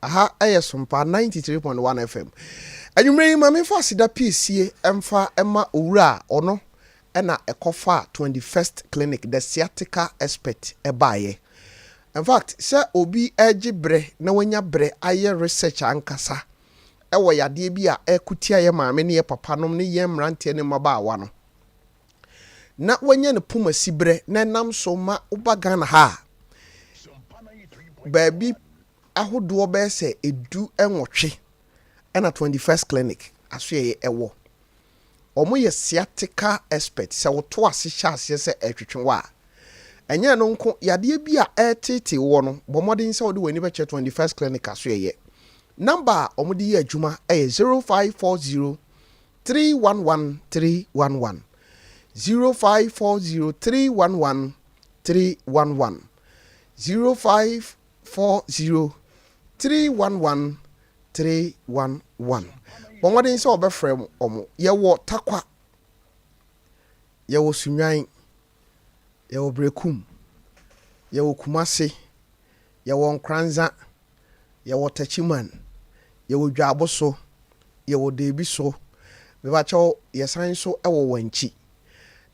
aha aye Sompa 93.1 FM anwumre ma me fa sida piesie emfa ema owura ono ena ekofa 21st clinic the sciatica expert ebaye in fact se obi egibre na wanya bre aye research ankasa ewo yade bi a ekutia ye maame ne ye papa nom ne ye mrante ne mabaawa no na wanya ne puma sibre na nam so ma ubaga na ha baby ahodo be se edu enwotwe ena 21st clinic aso ye ewo omo ye sciatica expert se woto ase hya ase se etwetwewa enye no nko yade bi a etete wo no bomodin se wo de wani be che 21st clinic aso ye number omodi ye adwuma 0540 311 311 0540 311 311 0540 311 311 bomodin se obefrem omo ye wo takwa ye wo sunwan ye wo brekum ye wo kumase ye wo nkranza ye wo tachiman ye wo dwaboso ye wo debiso me ba cho ye san so e wo wanchi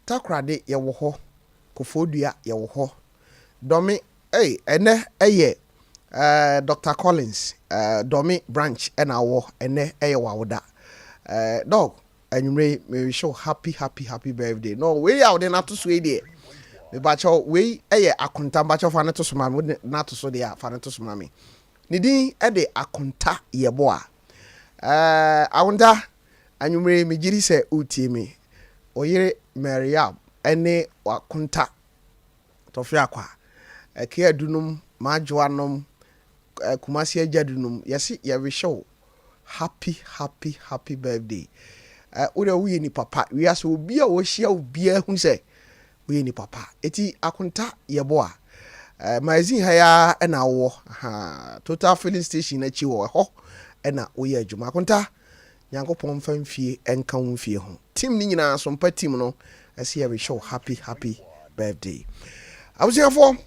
takrade ye wo ho kofodua ye wo ho domi ene eye Dr. Collins Domi branch ena wo ene eye wawoda dog anyway me wish you happy birthday no we out there not to sway there me ba cho we eye akunta ba cho fa ne to so ma na to so there fa ne to so ma me ni din e de akunta ye bo a awunda anyway me giri se utie me oyire Mariam ene akunta Tofiakwa ke adunum majoanom kumasi ajadunum yesi ye wish you happy birthday ore wuye ni papa wi aso obi a wo hia obi a hu se wuye ni papa eti akunta yebo a magazine ha ya na wo total filling station na chi wo ho na wo ye adwuma akunta nyankopon famfie enka wo fie ho team ni nyina Sompa team no ase ye wish you happy birthday abusiafo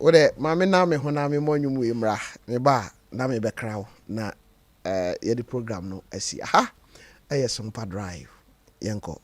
ore mame na me ho na me monwum emra me ba na me bekrawo na ye di program no asi aha aye Sompa drive yenko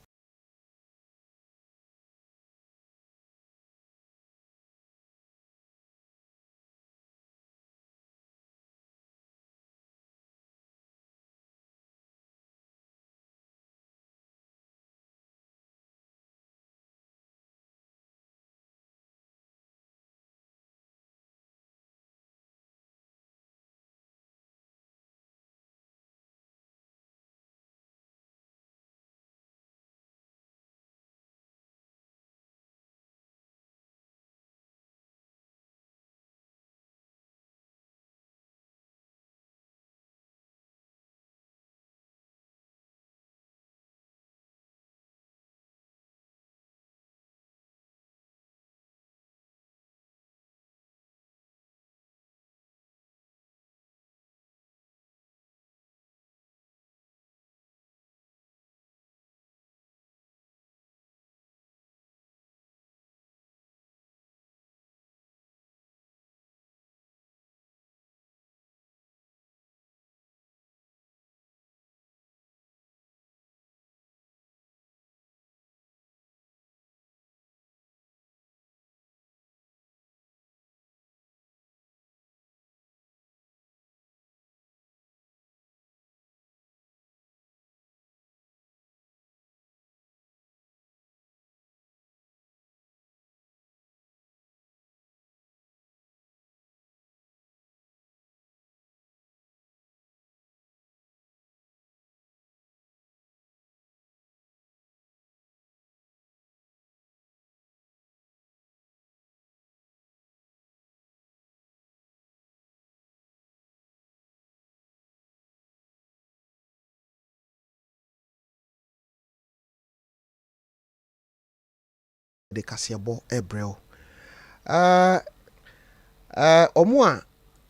de kasebo ebrel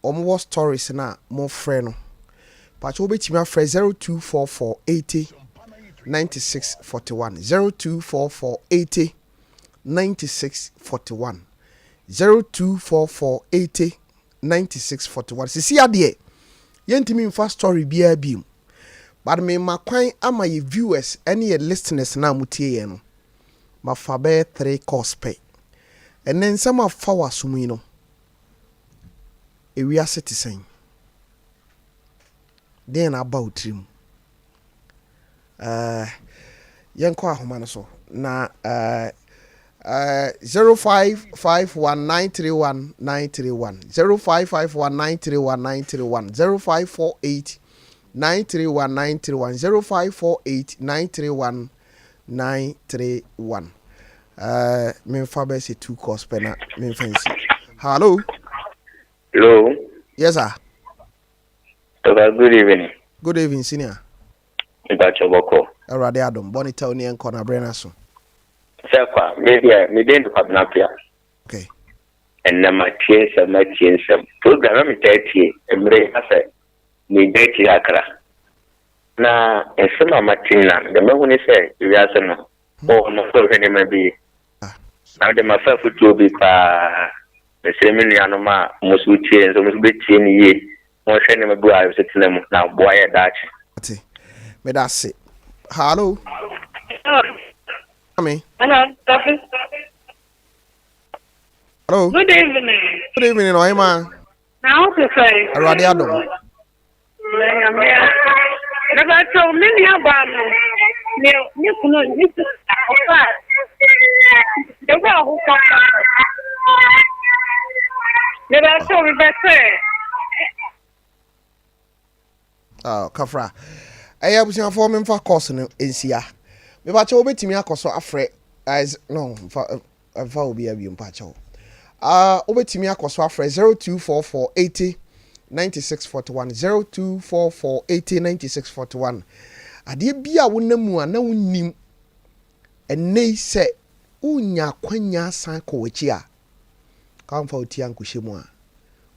omo stories na mo frɛ no pacho obetimi afrɛ 0244 80 9641 0244 80 9641 0244 80 9641 sisi ade yentimi mfa story bia biem but me makwan ama ye viewers any ye listeners na mutie ye no mafa be 3 course pay and then some of fawa sumu no ewia citizen then about him yenko ahoma no so na 0551931931 0551931931 0548 931 0548 me fabe say 2 course pena me fancy. Hello. Yes sir. Good evening. Good evening senior. Ibacho boko. Erade adom bonita oni enko na brena so. Sekwa me den do kwabnapia. Okay. And na matiensem program me tati emre ase me date akra. Na esema matina de mahuni se wi ase no. Oh no so hene ma bi. Na de myself to be pa the same anu ma musu tie so musu be tie ni ye. Mo hwene ma bu ayo setinam na boye dachi. Ati. Me da se. Hello. Hello. Hello. Good evening. Good evening, Oima. Now to say. Erade adom. Never told me about you know, you the well who never told me better. Kafra. Aya busia for me fa course no ensia. Me ba che obetimi akoso afre as no fa obi abi mpa che. Obetimi akoso afre 0244 80 9641 0244 80 9641. Ade bia wonamu a na wonnim ennei se unya kwanya san ko wachi a kan fa otia nkohemu a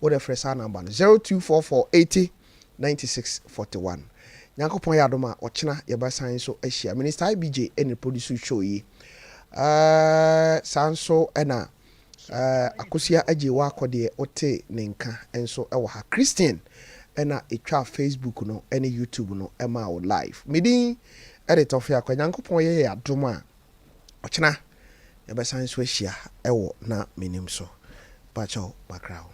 wo de fresa number 0244 80 9641. Nyankopon ya adoma ochina yebasan so ahia minister IBJ any produce show yi sanso ena akosia aje wa akode ote nenka enso ewo ha Christian ena etwa Facebook no ene YouTube no ema o live midin ere Tofiakwa Nyankopon ye adoma ochina yebasan so ahia ewo na Menim so pacho background